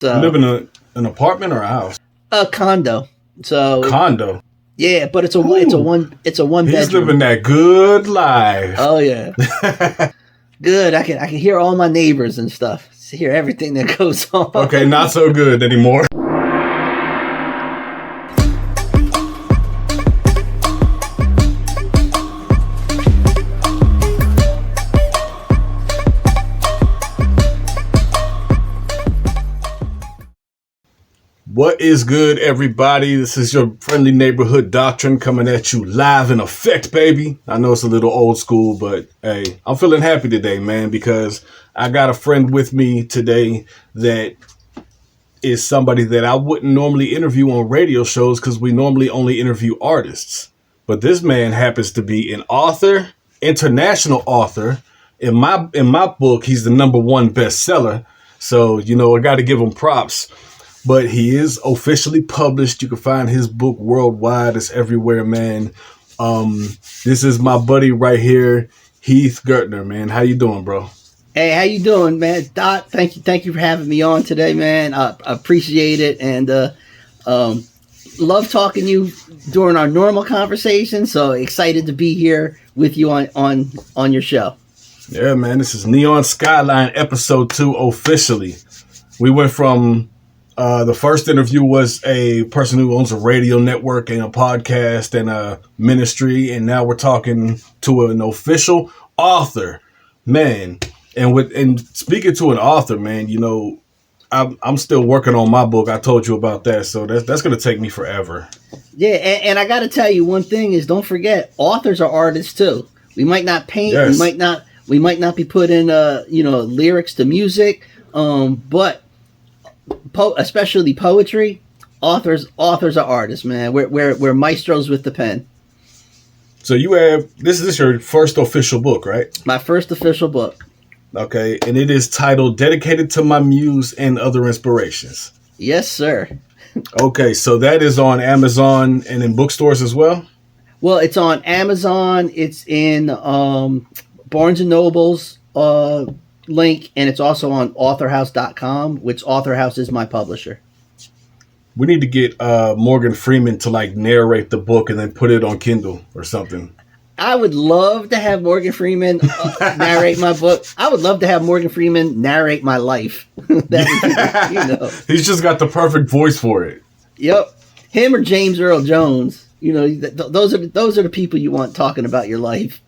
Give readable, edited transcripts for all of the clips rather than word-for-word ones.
You live in an apartment or a house? A condo. So condo. Yeah, but it's a one bedroom. He's living that good life. Oh yeah. Good. I can hear all my neighbors and stuff. Hear everything that goes on. Okay, not so good anymore. What is good, everybody? This is your friendly neighborhood Doctrinn coming at you live in effect, baby. I know it's a little old school, but hey, I'm feeling happy today, man, because I got a friend with me today that is somebody that I wouldn't normally interview on radio shows because we normally only interview artists. But this man happens to be an author, international author. In my book, he's the #1 bestseller. So, I got to give him props. But he is officially published. You can find his book worldwide. It's everywhere, man. This is my buddy right here, Heath Gertner, man. How you doing, bro? Hey, how you doing, man? Doc, thank you for having me on today, man. I appreciate it, and love talking to you during our normal conversation. So excited to be here with you on your show. Yeah, man. This is Neon SKYLINE episode 2 officially. We went from the first interview was a person who owns a radio network and a podcast and a ministry, and now we're talking to an official author, man. And speaking to an author, man, I'm still working on my book. I told you about that, so that's going to take me forever. Yeah, and I got to tell you one thing is, don't forget, authors are artists too. We might not paint, yes. we might not be putting lyrics to music, but especially poetry, authors are artists, man. We're maestros with the pen. So this is your first official book, right? My first official book. Okay, and it is titled "Dedicated to My Muse and Other Inspirations." Yes, sir. Okay, so that is on Amazon and in bookstores as well? Well, it's on Amazon. It's in Barnes & Noble's link, and it's also on authorhouse.com, which Authorhouse is my publisher. We need to get Morgan Freeman to narrate the book and then put it on Kindle or something. I would love to have Morgan Freeman narrate my book. I would love to have Morgan Freeman narrate my life. He's just got the perfect voice for it. Yep. Him or James Earl Jones. Those are the people you want talking about your life.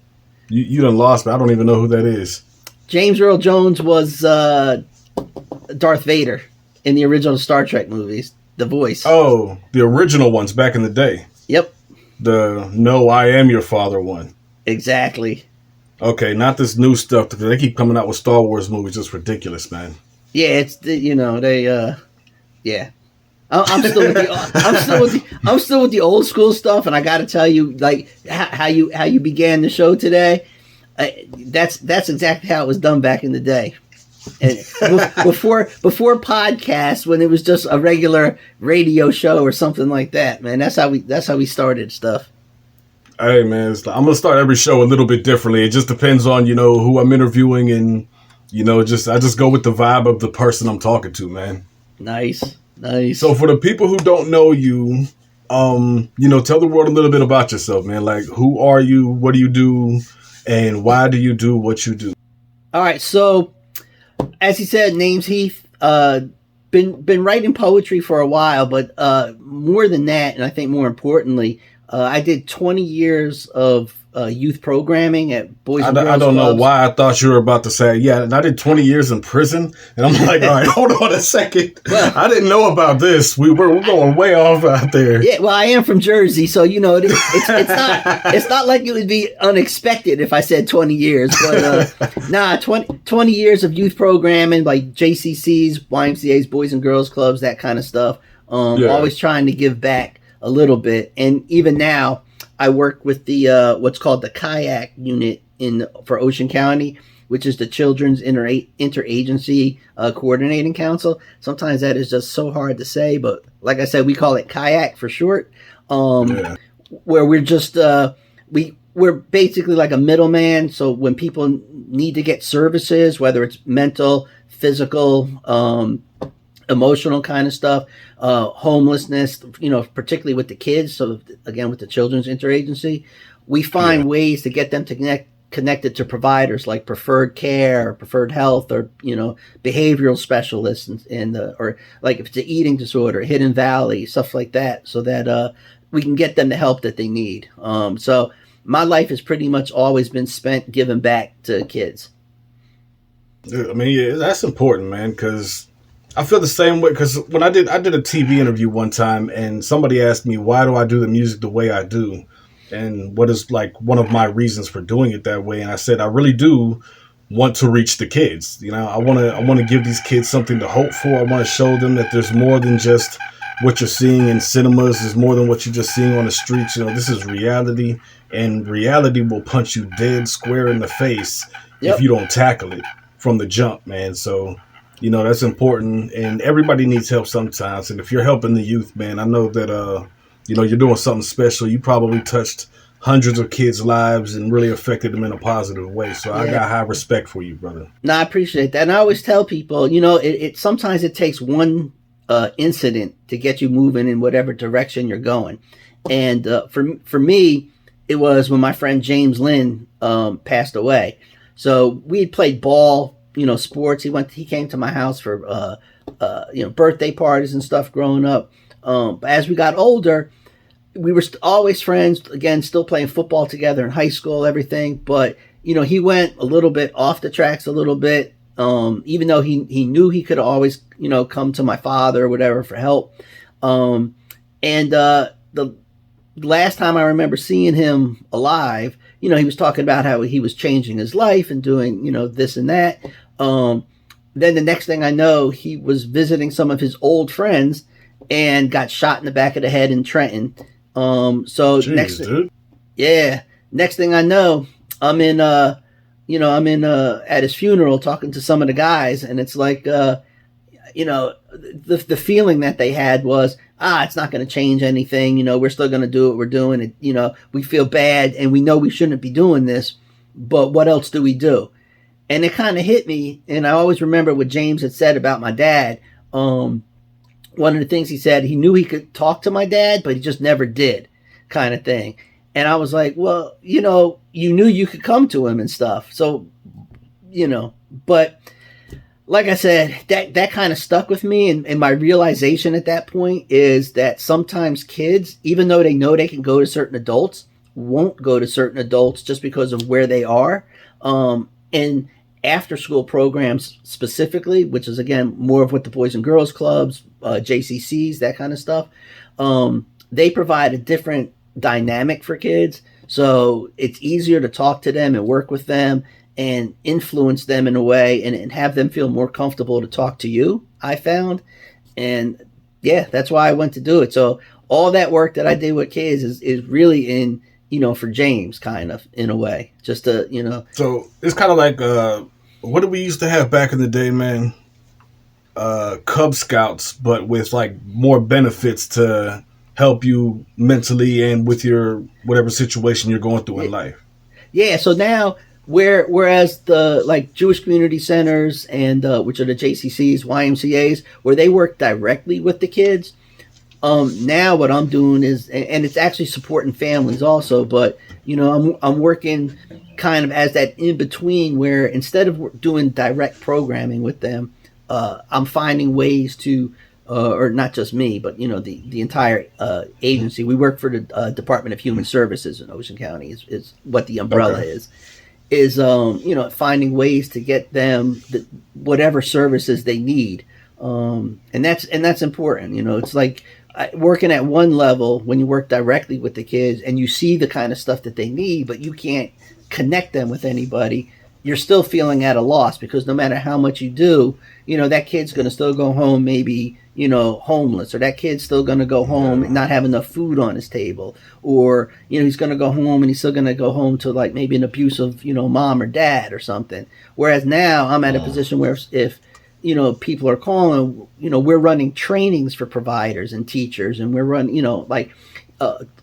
You done lost me. I don't even know who that is. James Earl Jones was Darth Vader in the original Star Trek movies. The voice. Oh, the original ones back in the day. Yep. The "No, I Am Your Father" one. Exactly. Okay, not this new stuff. They keep coming out with Star Wars movies. It's ridiculous, man. Yeah, it's yeah. I'm still with the old school stuff, and I got to tell you, how you began the show today. That's exactly how it was done back in the day, and before podcasts, when it was just a regular radio show or something like that. Man, that's how we started stuff. Hey, man, I'm gonna start every show a little bit differently. It just depends on who I'm interviewing, and I just go with the vibe of the person I'm talking to, man. Nice. So for the people who don't know you, tell the world a little bit about yourself, man. Like, who are you? What do you do? And why do you do what you do? All right. So, as he said, name's Heath. Been writing poetry for a while, but more than that, and I think more importantly, I did 20 years of youth programming at Boys and Girls I don't Clubs. know why I thought you were about to say, yeah, and I did 20 years in prison. And I'm like, all right, hold on a second. Well, I didn't know about this. We're going way off out there. Yeah, well, I am from Jersey, so it's not like it would be unexpected if I said 20 years. But 20 years of youth programming, like JCCs, YMCA's, Boys and Girls Clubs, that kind of stuff. Always trying to give back a little bit, and even now, I work with the what's called the kayak unit for Ocean County, which is the Children's Interagency Coordinating Council. Sometimes that is just so hard to say, but like I said, we call it kayak for short. Where we're just we're basically like a middleman. So when people need to get services, whether it's mental, physical, emotional kind of stuff, homelessness, particularly with the kids. So again, with the Children's Interagency, we find ways to get them to connected to providers like Preferred Care, or Preferred Health, or behavioral specialists, or like if it's an eating disorder, Hidden Valley, stuff like that, so that we can get them the help that they need. So my life has pretty much always been spent giving back to kids. I mean, yeah, that's important, man, because I feel the same way. Because when I did a TV interview one time, and somebody asked me, why do I do the music the way I do? And what is like one of my reasons for doing it that way? And I said, I really do want to reach the kids. I want to give these kids something to hope for. I want to show them that there's more than just what you're seeing in cinemas. There's more than what you're just seeing on the streets. This is reality, and reality will punch you dead square in the face if you don't tackle it from the jump, man. So, that's important, and everybody needs help sometimes. And if you're helping the youth, man, I know that, you're doing something special. You probably touched hundreds of kids' lives and really affected them in a positive way. So I got high respect for you, brother. No, I appreciate that. And I always tell people, it sometimes it takes one incident to get you moving in whatever direction you're going. And for me, it was when my friend James Lynn passed away. So we had played ball, sports. He came to my house for birthday parties and stuff growing up. But as we got older, we were always friends, again, still playing football together in high school, everything. But, he went a little bit off the tracks a little bit, even though he knew he could always, come to my father or whatever for help. And the last time I remember seeing him alive, he was talking about how he was changing his life and doing, this and that. Then the next thing I know, he was visiting some of his old friends and got shot in the back of the head in Trenton. Jeez, next thing I know, I'm in at his funeral talking to some of the guys, and it's like, the feeling that they had was, it's not going to change anything. We're still going to do what we're doing. And, we feel bad and we know we shouldn't be doing this, but what else do we do? And it kind of hit me. And I always remember what James had said about my dad. One of the things he said, he knew he could talk to my dad, but he just never did, kind of thing. And I was like, well, you knew you could come to him and stuff. So, but like I said, that kind of stuck with me. And my realization at that point is that sometimes kids, even though they know they can go to certain adults, won't go to certain adults just because of where they are. And after school programs specifically, which is again more of what the Boys and Girls Clubs, JCCs, that kind of stuff, they provide a different dynamic for kids. So it's easier to talk to them and work with them and influence them in a way and have them feel more comfortable to talk to you, I found. And that's why I went to do it. So all that work that I did with kids is really in, for James, kind of, in a way, just to, So it's kind of like, what did we used to have back in the day, man? Cub Scouts, but with like more benefits to help you mentally and with your whatever situation you're going through in life. Yeah. So now, whereas the like Jewish community centers and which are the JCCs, YMCAs, where they work directly with the kids. Now what I'm doing is, and it's actually supporting families also, but I'm working kind of as that in between, where instead of doing direct programming with them, I'm finding ways to, or not just me, but the entire agency. We work for the Department of Human Services in Ocean County is what the umbrella is finding ways to get them whatever services they need, and that's important. It's like working at one level when you work directly with the kids and you see the kind of stuff that they need, but you can't connect them with anybody. You're still feeling at a loss, because no matter how much you do, that kid's going to still go home maybe, homeless, or that kid's still going to go home and not have enough food on his table, or, he's going to go home and he's still going to go home to like maybe an abusive, mom or dad or something. Whereas now I'm at a position where if people are calling, we're running trainings for providers and teachers, and we're running,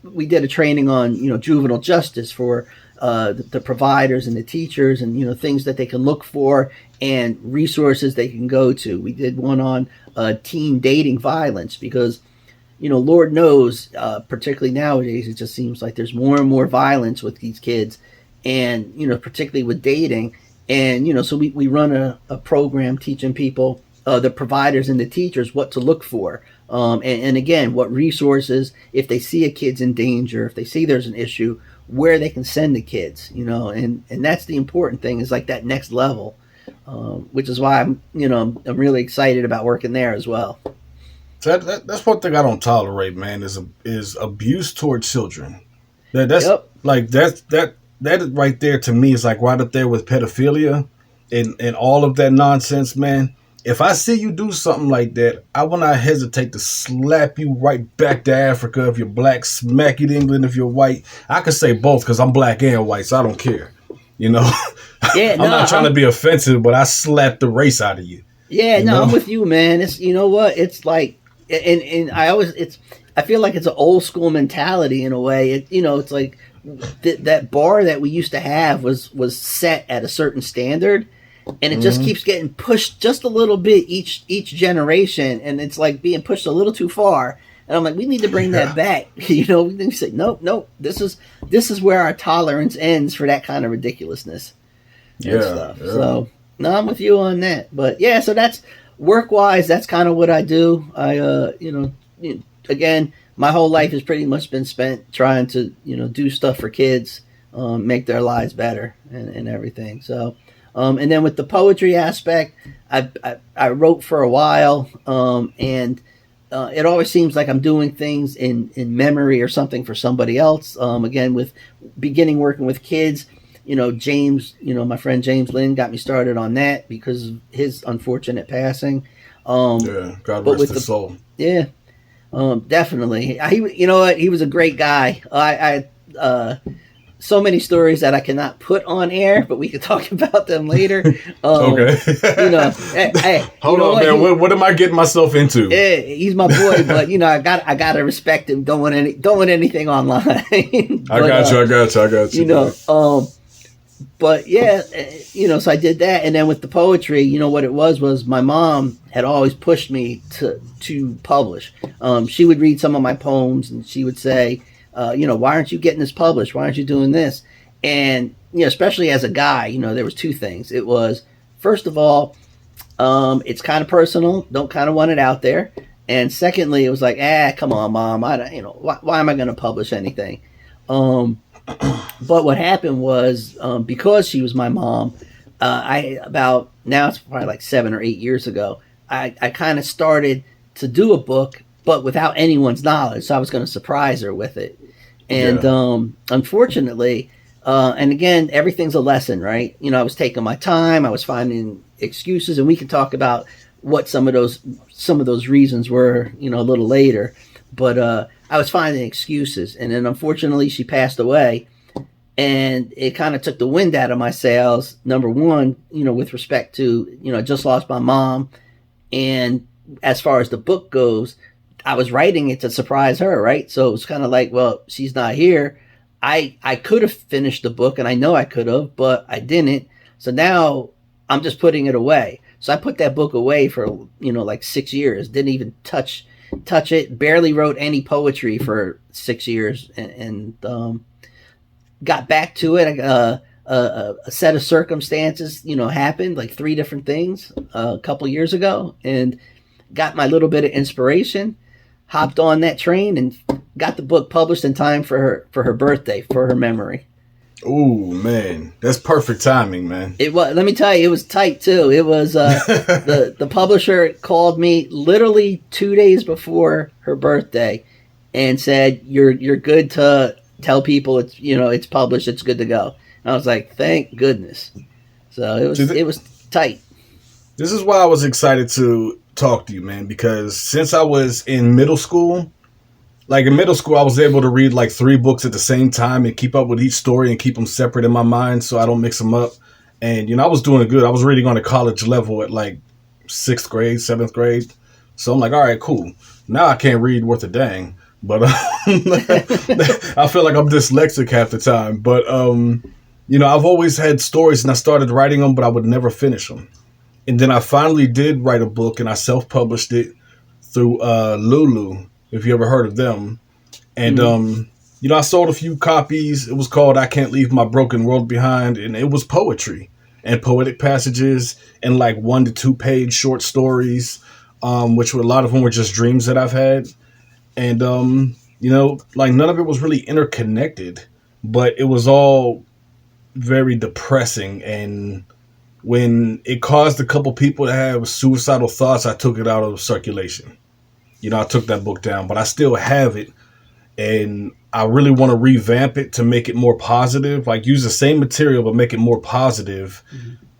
we did a training on, juvenile justice for the providers and the teachers, and things that they can look for and resources they can go to. We did one on teen dating violence because Lord knows, particularly nowadays, it just seems like there's more and more violence with these kids, and particularly with dating. And so we run a program teaching people, the providers and the teachers, what to look for, and again, what resources, if they see a kid's in danger, if they see there's an issue, where they can send the kids, and that's the important thing, is like that next level, which is why I'm really excited about working there as well. So that's one thing I don't tolerate, man, is abuse toward children. That's Yep. like that right there to me is like right up there with pedophilia and all of that nonsense, man. If I see you do something like that, I will not hesitate to slap you right back to Africa if you're black, smack you to England if you're white. I could say both because I'm black and white, so I don't care. Yeah, I'm not trying to be offensive, but I slap the race out of you. Yeah, I'm with you, man. It's what it's like, and I feel like it's an old school mentality in a way. It's like that bar that we used to have was set at a certain standard, and it just keeps getting pushed just a little bit each generation, and it's like being pushed a little too far. And I'm like, we need to bring that back. We need to say, nope. This is where our tolerance ends for that kind of ridiculousness. And stuff. Yeah. So no, I'm with you on that. But yeah, so that's work wise. That's kind of what I do. I again, my whole life has pretty much been spent trying to do stuff for kids, make their lives better and everything. So. And then with the poetry aspect, I wrote for a while, and it always seems like I'm doing things in memory or something for somebody else. Again, with beginning working with kids, James, my friend James Lynn got me started on that because of his unfortunate passing. God rest his soul. Yeah, definitely. He was a great guy. I so many stories that I cannot put on air, but we could talk about them later. Okay. Hey, hold on, man. What am I getting myself into? Yeah, he's my boy, but I gotta respect him. Don't want anything online. I got you. But yeah, so I did that, and then with the poetry, what it was my mom had always pushed me to publish. She would read some of my poems, and she would say, why aren't you getting this published? Why aren't you doing this? And, especially as a guy, there was two things. It was, first of all, it's kind of personal. Don't kind of want it out there. And secondly, it was like, come on, Mom. Why am I going to publish anything? But what happened was, because she was my mom, now it's probably like 7 or 8 years ago, I kind of started to do a book, but without anyone's knowledge. So I was going to surprise her with it. And unfortunately, and again, everything's a lesson, right? I was taking my time. I was finding excuses, and we can talk about what some of those reasons were, a little later. But I was finding excuses, and then unfortunately, she passed away, and it kind of took the wind out of my sails. Number one, with respect to, I just lost my mom, and as far as the book goes, I was writing it to surprise her, right? So it was kind of like, well, she's not here. I could have finished the book, and I know I could have, but I didn't. So now I'm just putting it away. So I put that book away for, like 6 years. Didn't even touch it. Barely wrote any poetry for 6 years, and got back to it. A set of circumstances, happened, like 3 different things a couple years ago, and got my little bit of inspiration. Hopped on that train and got the book published in time for her birthday, for her memory. Oh man, that's perfect timing, man. It was. Let me tell you, it was tight too. It was the publisher called me literally 2 days before her birthday and said, "You're good to tell people it's published. It's good to go." And I was like, "Thank goodness." So it was tight. This is why I was excited to talk to you, man, because since I was in middle school, I was able to read like 3 books at the same time and keep up with each story and keep them separate in my mind so I don't mix them up. And, I was doing good. I was reading on a college level at like 6th grade, 7th grade. So I'm like, all right, cool. Now I can't read worth a dang. but I feel like I'm dyslexic half the time. But I've always had stories, and I started writing them, but I would never finish them. And then I finally did write a book, and I self-published it through Lulu, if you ever heard of them. And I sold a few copies. It was called "I Can't Leave My Broken World Behind," and it was poetry and poetic passages and like 1 to 2 page short stories, which were, a lot of them were just dreams that I've had. And, like none of it was really interconnected, but it was all very depressing. And when it caused a couple people to have suicidal thoughts, I took it out of circulation. I took that book down, but I still have it. And I really want to revamp it to make it more positive, like use the same material, but make it more positive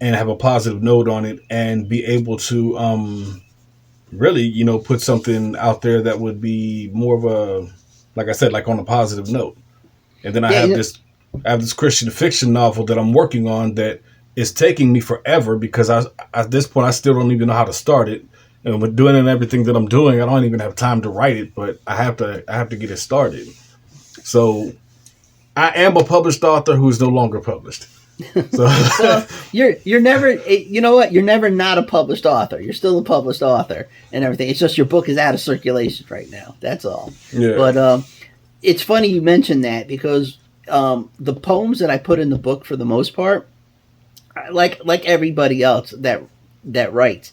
and have a positive note on it and be able to really, put something out there that would be more of a, like I said, like on a positive note. And then I have this Christian fiction novel that I'm working on that is taking me forever because at this point I still don't even know how to start it. And with doing everything that I'm doing, I don't even have time to write it, but I have to get it started. So I am a published author who is no longer published. So well, you're never, you know what? You're never not a published author. You're still a published author and everything. It's just your book is out of circulation right now. That's all. Yeah. But it's funny you mentioned that because the poems that I put in the book, for the most part, like everybody else that writes,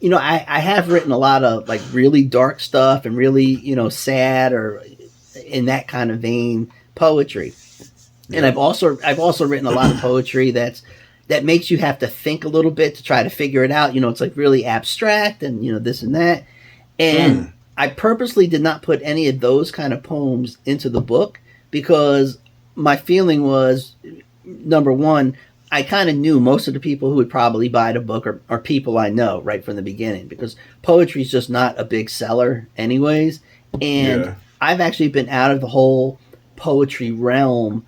I have written a lot of like really dark stuff and really, sad or in that kind of vein poetry. And I've also written a lot of poetry that makes you have to think a little bit to try to figure it out. It's like really abstract and, this and that. And I purposely did not put any of those kind of poems into the book because my feeling was, number one, I kind of knew most of the people who would probably buy the book are people I know right from the beginning because poetry is just not a big seller anyways. And I've actually been out of the whole poetry realm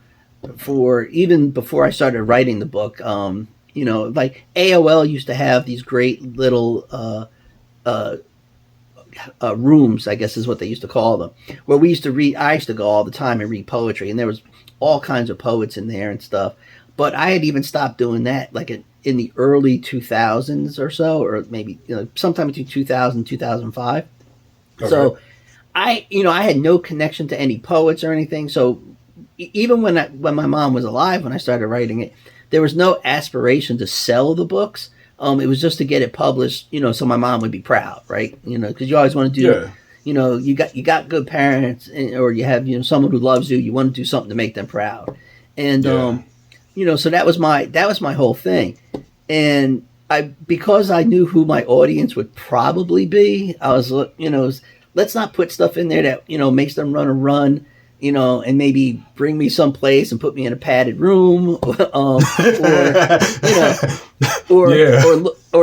for even before I started writing the book. Like AOL used to have these great little rooms, I guess is what they used to call them, where we used to read. I used to go all the time and read poetry, and there was all kinds of poets in there and stuff. But I had even stopped doing that, like in the early 2000s or so, or maybe sometime between 2000 and 2005. Okay. So I had no connection to any poets or anything. So even when my mom was alive, when I started writing it, there was no aspiration to sell the books. It was just to get it published, so my mom would be proud, right? Because you always want to do, you got good parents, or you have someone who loves you. You want to do something to make them proud, and so that was my whole thing. And because I knew who my audience would probably be, I was let's not put stuff in there that makes them run. And maybe bring me someplace and put me in a padded room, or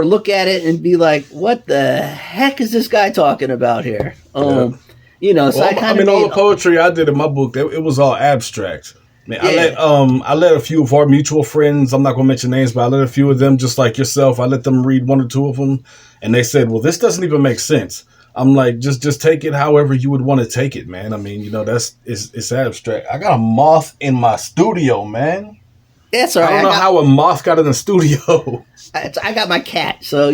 look at it and be like, what the heck is this guy talking about here? So I kind of all the poetry I did in my book, it was all abstract. Man, I let a few of our mutual friends, I'm not going to mention names, but I let a few of them, just like yourself, I let them read 1 or 2 of them, and they said, well, this doesn't even make sense. I'm like, just take it however you would want to take it, man. I mean, it's abstract. I got a moth in my studio, man. That's all right. I don't know how a moth got in the studio. I got my cat, so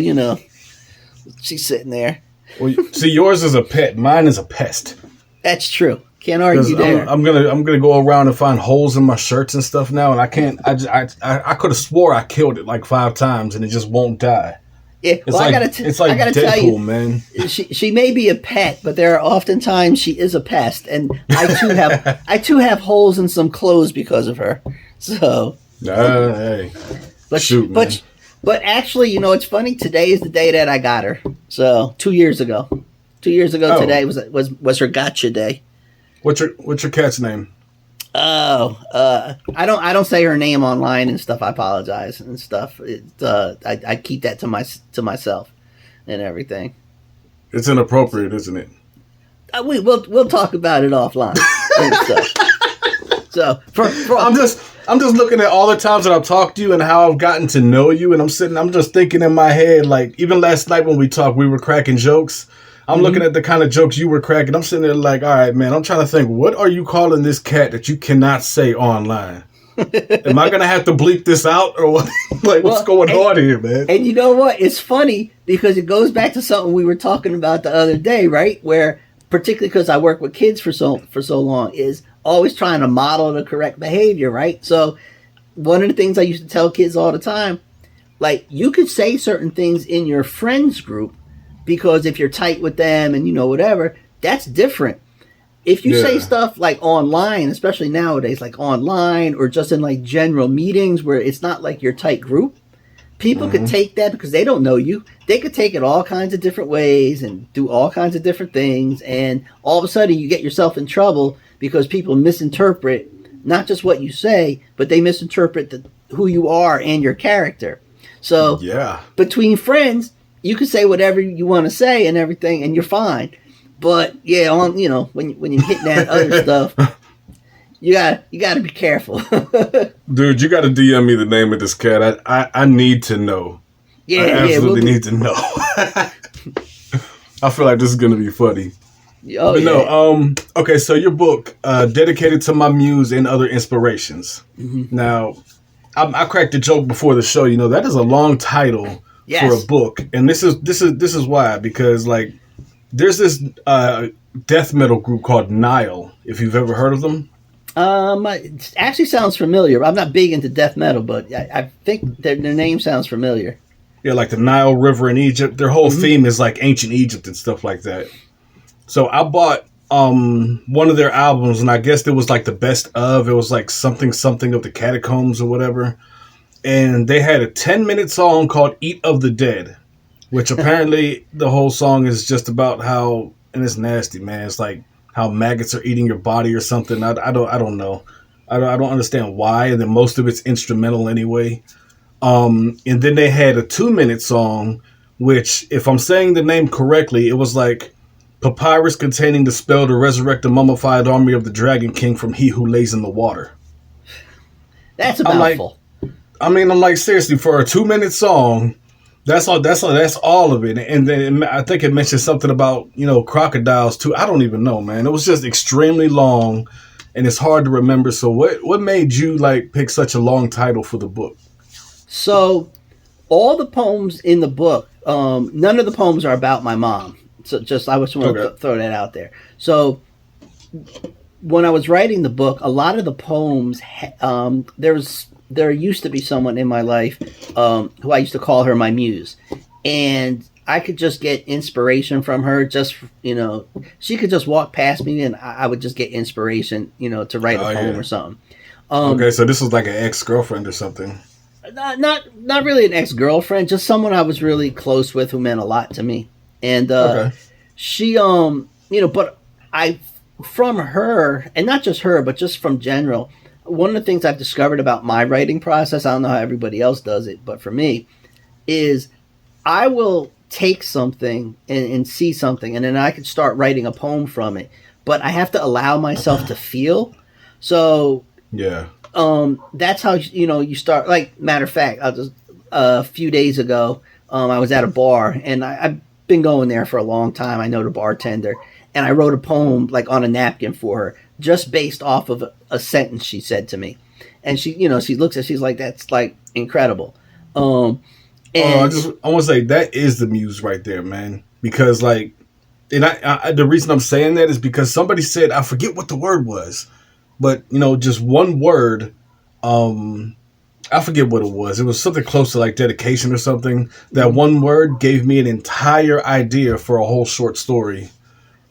she's sitting there. Well, see, yours is a pet. Mine is a pest. That's true. Can't argue there. I'm gonna go around and find holes in my shirts and stuff now, and I can't. I could have swore I killed it like 5 times, and it just won't die. Yeah, well, I gotta tell you, man. She may be a pet, but there are oftentimes she is a pest, and I too have holes in some clothes because of her. So, hey, but shoot, but actually, it's funny. Today is the day that I got her. So 2 years ago. 2 years ago today was her gotcha day. What's your cat's name? I don't say her name online and stuff. I apologize and stuff. I keep that to myself and everything. It's inappropriate, isn't it? We'll talk about it offline and stuff. So I'm just looking at all the times that I've talked to you and how I've gotten to know you, and I'm just thinking in my head, like even last night when we talked, we were cracking jokes. I'm looking at the kind of jokes you were cracking. I'm sitting there like, all right, man, I'm trying to think, what are you calling this cat that you cannot say online? Am I going to have to bleep this out or what? Like, what's going on here, man? And you know what? It's funny because it goes back to something we were talking about the other day, right? Where, particularly because I work with kids for so long, is always trying to model the correct behavior, right? So one of the things I used to tell kids all the time, like, you could say certain things in your friends group because if you're tight with them and, you know, whatever, that's different. If you say stuff like online, especially nowadays, like online or just in like general meetings where it's not like your tight group, people could take that because they don't know you. They could take it all kinds of different ways and do all kinds of different things. And all of a sudden you get yourself in trouble because people misinterpret not just what you say, but they misinterpret who you are and your character. So between friends, you can say whatever you want to say and everything, and you're fine. But yeah, on when you hit that other stuff, you gotta be careful. Dude, you gotta DM me the name of this cat. I need to know. Yeah, I absolutely need to know. I feel like this is gonna be funny. Oh, no, okay, so your book, dedicated to my muse and other inspirations. Now, I cracked the joke before the show. You know, that is a long title for a book, and this is why, because like there's this death metal group called Nile. If you've ever heard of them, it actually sounds familiar. I'm not big into death metal, but I think their name sounds familiar. Yeah, like the Nile River in Egypt. Their whole theme is like ancient Egypt and stuff like that. So I bought one of their albums, and I guess it was like the best of. It was like something of the Catacombs or whatever. And they had a 10-minute song called "Eat of the Dead," which apparently the whole song is just about how, and it's nasty, man. It's like how maggots are eating your body or something. I don't know. I don't understand why. And then most of it's instrumental anyway. And then they had a 2-minute song, which, if I'm saying the name correctly, it was like papyrus containing the spell to resurrect the mummified army of the Dragon King from he who lays in the water. That's a mouthful. I'm like, seriously, for a 2-minute song, that's all of it. And then I think it mentioned something about, crocodiles too. I don't even know, man. It was just extremely long, and it's hard to remember. So what made you like pick such a long title for the book? So all the poems in the book, none of the poems are about my mom. So I just want to throw that out there. So when I was writing the book, a lot of the poems, there used to be someone in my life who I used to call her my muse. And I could just get inspiration from her. She could just walk past me and I would just get inspiration, to write a poem or something. Okay, so this was like an ex-girlfriend or something. Not really an ex-girlfriend, just someone I was really close with who meant a lot to me. And she, but from her, and not just her, but just from general, one of the things I've discovered about my writing process, I don't know how everybody else does it, but for me, is I will take something and see something, and then I could start writing a poem from it. But I have to allow myself to feel. So that's how you start. Like, matter of fact, a few days ago, I was at a bar, and I've been going there for a long time. I know the bartender, and I wrote a poem like on a napkin for her, just based off of a sentence she said to me. And she looks at, she's like, that's like incredible. I want to say that is the muse right there, man. Because like, and I the reason I'm saying that is because somebody said, I forget what the word was, but just one word, I forget what it was. It was something close to like dedication or something. That one word gave me an entire idea for a whole short story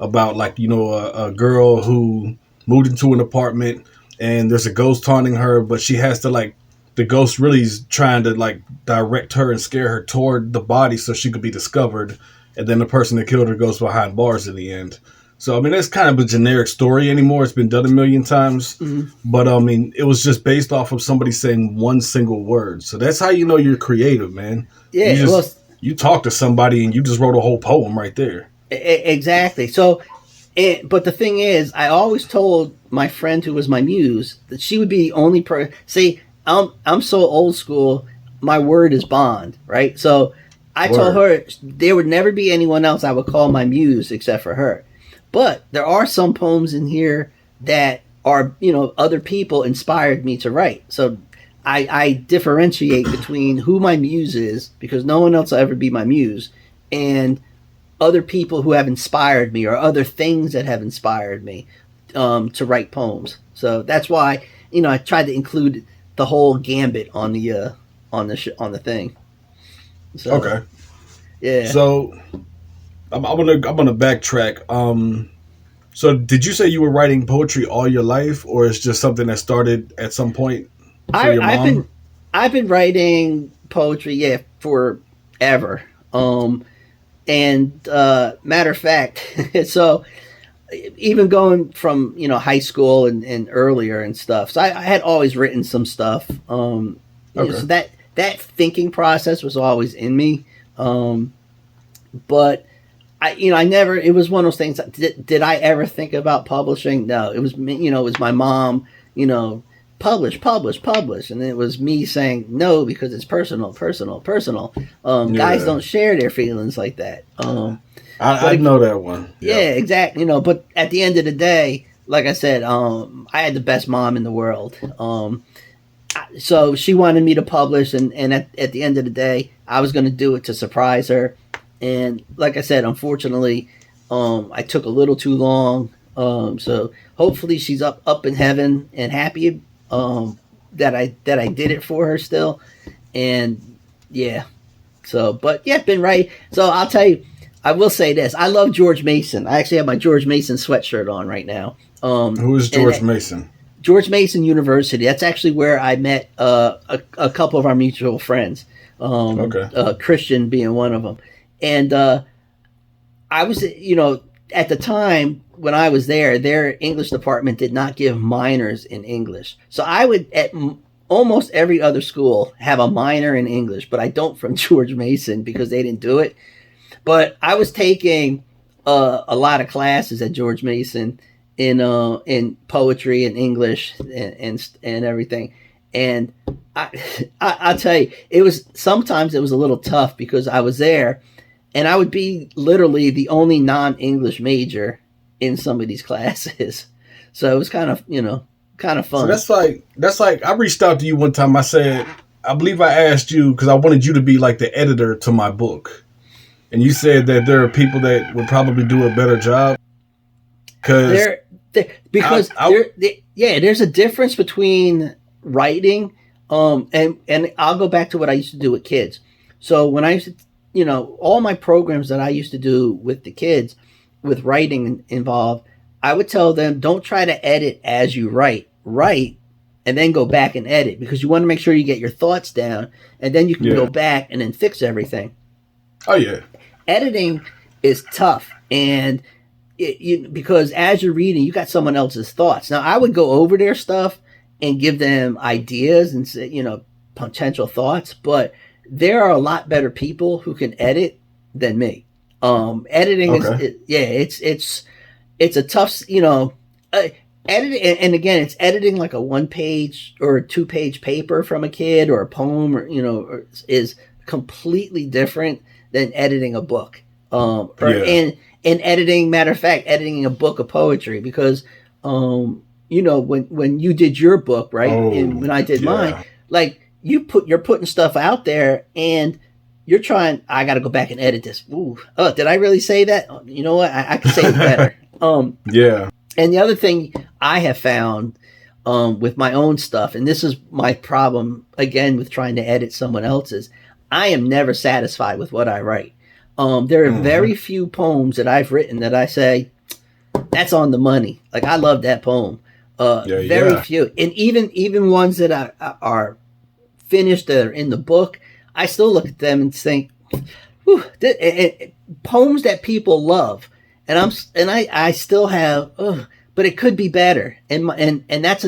about like, a girl who moved into an apartment and there's a ghost haunting her, but she has to like, the ghost really is trying to like direct her and scare her toward the body so she could be discovered. And then the person that killed her goes behind bars in the end. So, that's kind of a generic story anymore. It's been done a million times. But, it was just based off of somebody saying one single word. So that's how you know you're creative, man. Yeah. You talk to somebody and you just wrote a whole poem right there. Exactly. So, but the thing is, I always told my friend who was my muse that she would be the only person. See, I'm so old school. My word is bond, right? So I told her there would never be anyone else I would call my muse except for her. But there are some poems in here that are, other people inspired me to write. So I differentiate between who my muse is, because no one else will ever be my muse, and other people who have inspired me, or other things that have inspired me to write poems. So that's why, I tried to include the whole gambit on the thing. So, okay. Yeah. So I'm gonna backtrack. So did you say you were writing poetry all your life, or it's just something that started at some point for your mom? I've been writing poetry, forever. And matter of fact, so even going from high school and earlier and stuff, so I had always written some stuff. So that thinking process was always in me. But I never. It was one of those things. Did I ever think about publishing? No. It was me. It was my mom. Publish, and it was me saying no because it's personal. Guys don't share their feelings like that. I know that one. Yeah, exactly. But at the end of the day, like I said, I had the best mom in the world. So she wanted me to publish, and at the end of the day, I was going to do it to surprise her. And like I said, unfortunately, I took a little too long. So hopefully she's up in heaven and happy that I did it for her still. And yeah. So, but yeah, been right. So I'll tell you, I will say this. I love George Mason. I actually have my George Mason sweatshirt on right now. Who is George Mason? George Mason University. That's actually where I met a couple of our mutual friends. Christian being one of them. And I was, at the time when I was there, their English department did not give minors in English. So I would, at almost every other school, have a minor in English, but I don't from George Mason because they didn't do it. But I was taking a lot of classes at George Mason in poetry and English and everything. And I'll tell you, sometimes it was a little tough because I was there and I would be literally the only non-English major in some of these classes. So it was kind of fun. So that's like I reached out to you one time. I believe I asked you because I wanted you to be like the editor to my book. And you said that there are people that would probably do a better job. There's a difference between writing, and I'll go back to what I used to do with kids. So when I used to, all my programs that I used to do with the kids, with writing involved, I would tell them, don't try to edit as you write, and then go back and edit, because you want to make sure you get your thoughts down, and then you can go back and then fix everything. Oh yeah. Editing is tough, and because as you're reading, you got someone else's thoughts. Now, I would go over their stuff and give them ideas and say, potential thoughts, but there are a lot better people who can edit than me. Editing it's a tough, editing, and again, it's editing like a 1-page or a 2-page paper from a kid or a poem, or is completely different than editing a book. And editing, matter of fact, editing a book of poetry, because when you did your book, right, and when I did mine, like you're putting stuff out there and you're trying, I got to go back and edit this. Ooh, did I really say that? You know what? I can say it better. And the other thing I have found with my own stuff, and this is my problem again with trying to edit someone else's, I am never satisfied with what I write. There are very few poems that I've written that I say, that's on the money. Like, I love that poem. Very few. And even ones that are finished, that are in the book, I still look at them and think, poems that people love. And I still have, but it could be better. And that's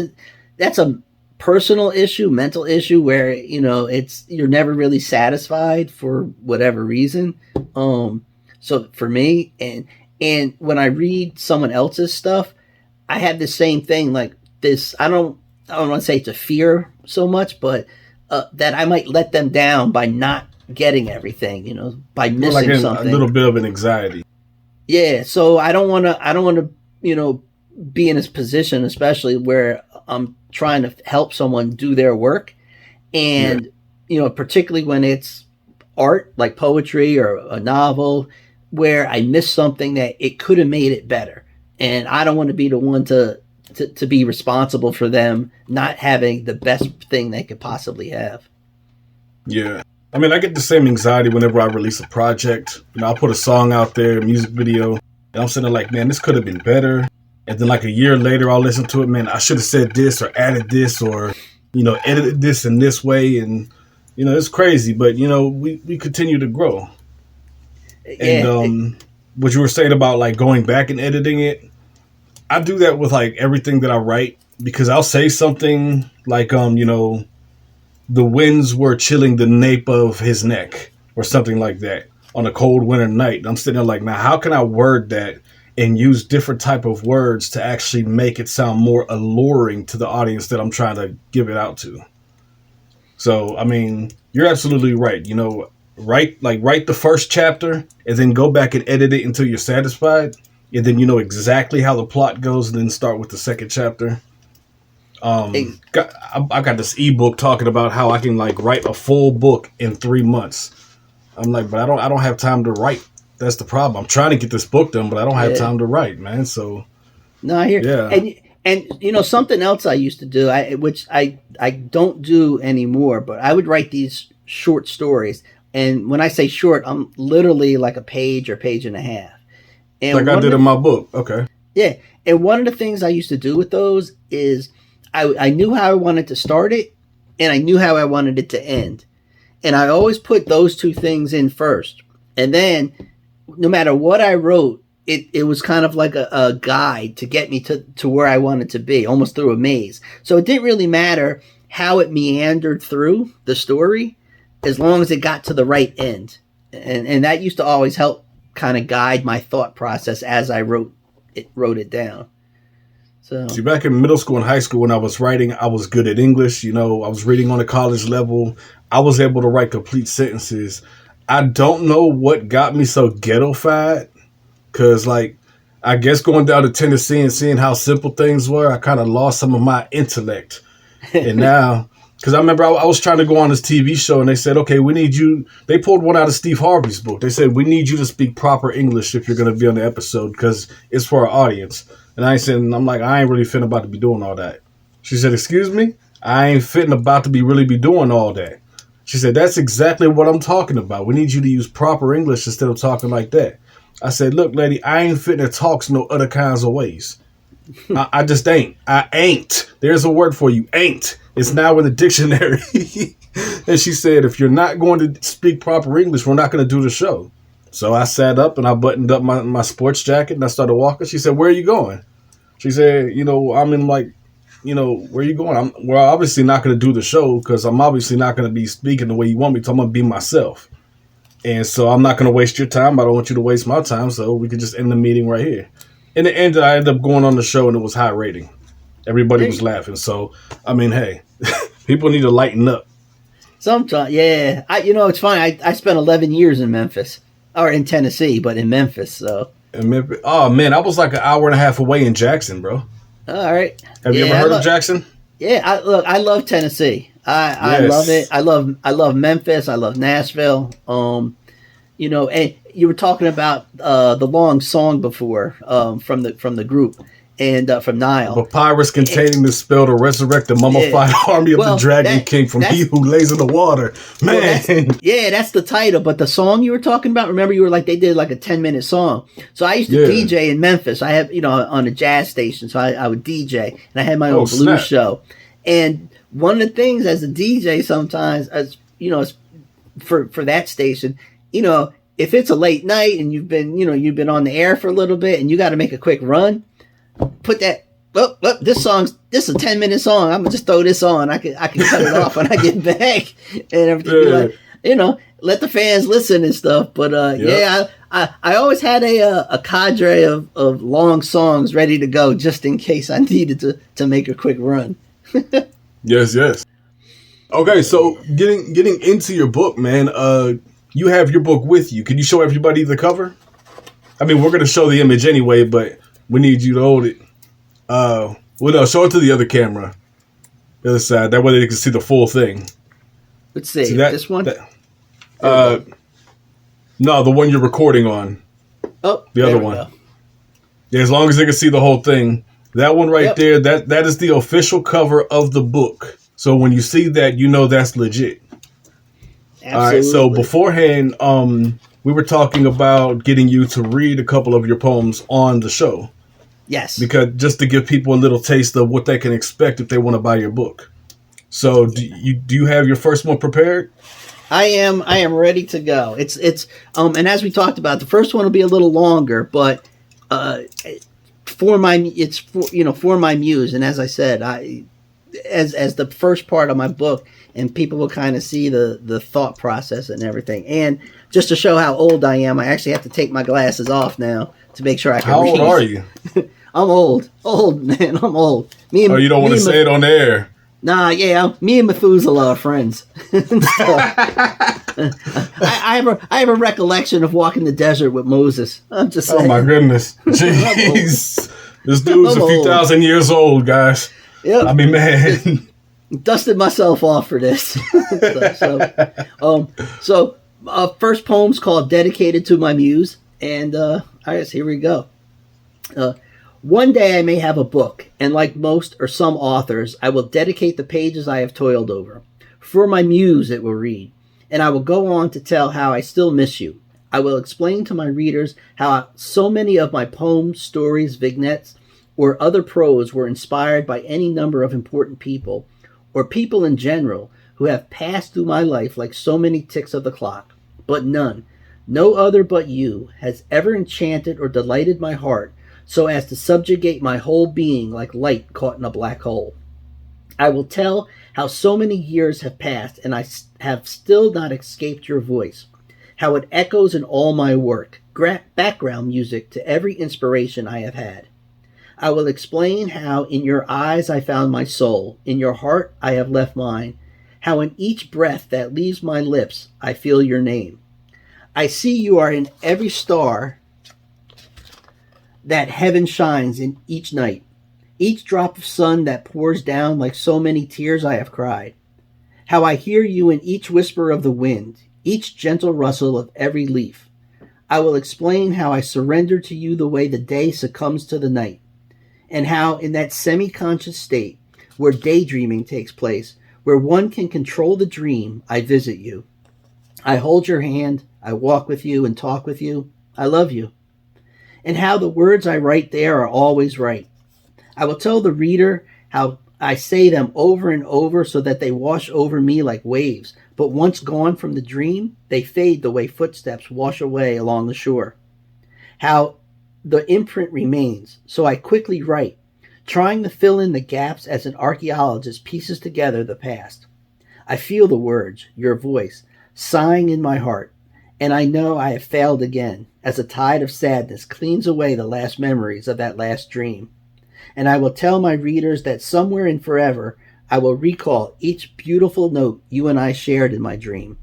a personal issue, mental issue, where you're never really satisfied for whatever reason. So for me, and when I read someone else's stuff, I have the same thing, like this. I don't want to say it's a fear so much, but that I might let them down by not getting everything, by Well, missing like something. a little bit of an anxiety. Yeah, so I don't want to, be in this position, especially where I'm trying to help someone do their work, and particularly when it's art like poetry or a novel, where I miss something that it could have made it better, and I don't want to be the one to be responsible for them not having the best thing they could possibly have. Yeah. I mean, I get the same anxiety whenever I release a project. I'll put a song out there, a music video, and I'm sitting there like, man, this could have been better. And then like a year later, I'll listen to it, man, I should have said this or added this or, edited this in this way. And, it's crazy, but, we continue to grow. And what you were saying about like going back and editing it, I do that with like everything that I write, because I'll say something like, the winds were chilling the nape of his neck or something like that on a cold winter night. And I'm sitting there like, now how can I word that and use different type of words to actually make it sound more alluring to the audience that I'm trying to give it out to? So, I mean, you're absolutely right. Write the first chapter and then go back and edit it until you're satisfied. And then you know exactly how the plot goes and then start with the second chapter. I got this ebook talking about how I can like write a full book in 3 months. I'm like, but I don't have time to write. That's the problem. I'm trying to get this book done, but I don't have time to write, man. So no, I hear. Yeah. And something else I used to do, which I don't do anymore, but I would write these short stories. And when I say short, I'm literally like a page or page and a half. And like I did in my book. Okay. Yeah. And one of the things I used to do with those is I knew how I wanted to start it, and I knew how I wanted it to end. And I always put those two things in first. And then no matter what I wrote, it was kind of like a guide to get me to where I wanted to be, almost through a maze. So it didn't really matter how it meandered through the story, as long as it got to the right end. And that used to always help kind of guide my thought process as I wrote it down. So see, back in middle school and high school when I was writing, I was good at English. I was reading on a college level. I was able to write complete sentences. I don't know what got me so ghetto-fied, because like, I guess going down to Tennessee and seeing how simple things were, I kind of lost some of my intellect. And now, because I remember I was trying to go on this TV show and they said, okay, we need you. They pulled one out of Steve Harvey's book. They said, we need you to speak proper English if you're going to be on the episode, because it's for our audience. And I'm like, I ain't really fitting about to be doing all that. She said, excuse me? I ain't fitting about to really be doing all that. She said, that's exactly what I'm talking about. We need you to use proper English instead of talking like that. I said, look, lady, I ain't fitting to talk no other kinds of ways. I just ain't. I ain't. There's a word for you. Ain't. It's now in the dictionary. And she said, if you're not going to speak proper English, we're not going to do the show. So I sat up and I buttoned up my sports jacket and I started walking. She said, where are you going? She said, I'm in like, where are you going? We're obviously not going to do the show because I'm obviously not going to be speaking the way you want me to. I'm going to be myself. And so I'm not going to waste your time. I don't want you to waste my time. So we could just end the meeting right here. In the end, I ended up going on the show and it was high rating. Everybody was laughing. So, I mean, hey, people need to lighten up. Sometimes, yeah. It's funny. I spent 11 years in Memphis. Or in Tennessee, but in Memphis, so. In Memphis. Oh, man, I was like an hour and a half away in Jackson, bro. All right. Have you ever heard of Jackson? Yeah, I love Tennessee. I love it. I love Memphis. I love Nashville. And you were talking about the long song before from the group and from Nile. Papyrus containing the spell to resurrect the mummified army of the Dragon King from he who lays in the water. Man. That's the title. But the song you were talking about, remember you were like, they did like a 10-minute song. So I used to DJ in Memphis. I have, on a jazz station. So I would DJ and I had my own blues show. And one of the things as a DJ sometimes, as for that station, if it's a late night and you've been on the air for a little bit and you got to make a quick run, put that. This is a 10-minute song. I'm gonna just throw this on. I can cut it off when I get back and everything. Like, let the fans listen and stuff. But I always had a cadre of long songs ready to go just in case I needed to make a quick run. Yes. Okay, so getting into your book, man. You have your book with you. Can you show everybody the cover? I mean, we're gonna show the image anyway, but we need you to hold it. Well, no, show it to the other camera, the other side. That way they can see the full thing. Let's see this one. No, the one you're recording on. Oh, the other one. Go. Yeah, as long as they can see the whole thing. That one right there. That is the official cover of the book. So when you see that, you know that's legit. Absolutely. All right. So beforehand, we were talking about getting you to read a couple of your poems on the show. Yes. Because just to give people a little taste of what they can expect if they want to buy your book. So do you have your first one prepared? I am ready to go. It's and as we talked about, the first one will be a little longer, but for my muse, and as I said, as the first part of my book, and people will kind of see the thought process and everything. And just to show how old I am, I actually have to take my glasses off now to make sure I can read. How old are you? I'm old, man. I'm old. You don't want to say it on the air. Nah, yeah, me and Methuselah are friends. I have a recollection of walking the desert with Moses. I'm just saying. Oh my goodness, jeez, this dude's a few thousand years old, guys. Yep. I mean, man, dusted myself off for this. So, first poem's called "Dedicated to My Muse," and I guess here we go. One day I may have a book, and like most or some authors, I will dedicate the pages I have toiled over. For my muse it will read, and I will go on to tell how I still miss you. I will explain to my readers how so many of my poems, stories, vignettes, or other prose were inspired by any number of important people, or people in general, who have passed through my life like so many ticks of the clock. But no other but you, has ever enchanted or delighted my heart, so as to subjugate my whole being like light caught in a black hole. I will tell how so many years have passed and I have still not escaped your voice, how it echoes in all my work, background music to every inspiration I have had. I will explain how in your eyes I found my soul, in your heart I have left mine, how in each breath that leaves my lips I feel your name. I see you are in every star that heaven shines in each night, each drop of sun that pours down like so many tears I have cried. How I hear you in each whisper of the wind, each gentle rustle of every leaf. I will explain how I surrender to you the way the day succumbs to the night, and how in that semi-conscious state, where daydreaming takes place, where one can control the dream, I visit you. I hold your hand, I walk with you and talk with you. I love you. And how the words I write there are always right. I will tell the reader how I say them over and over so that they wash over me like waves, but once gone from the dream, they fade the way footsteps wash away along the shore. How the imprint remains, so I quickly write, trying to fill in the gaps as an archaeologist pieces together the past. I feel the words, your voice, sighing in my heart, and I know I have failed again, as a tide of sadness cleans away the last memories of that last dream. And I will tell my readers that somewhere in forever, I will recall each beautiful note you and I shared in my dream.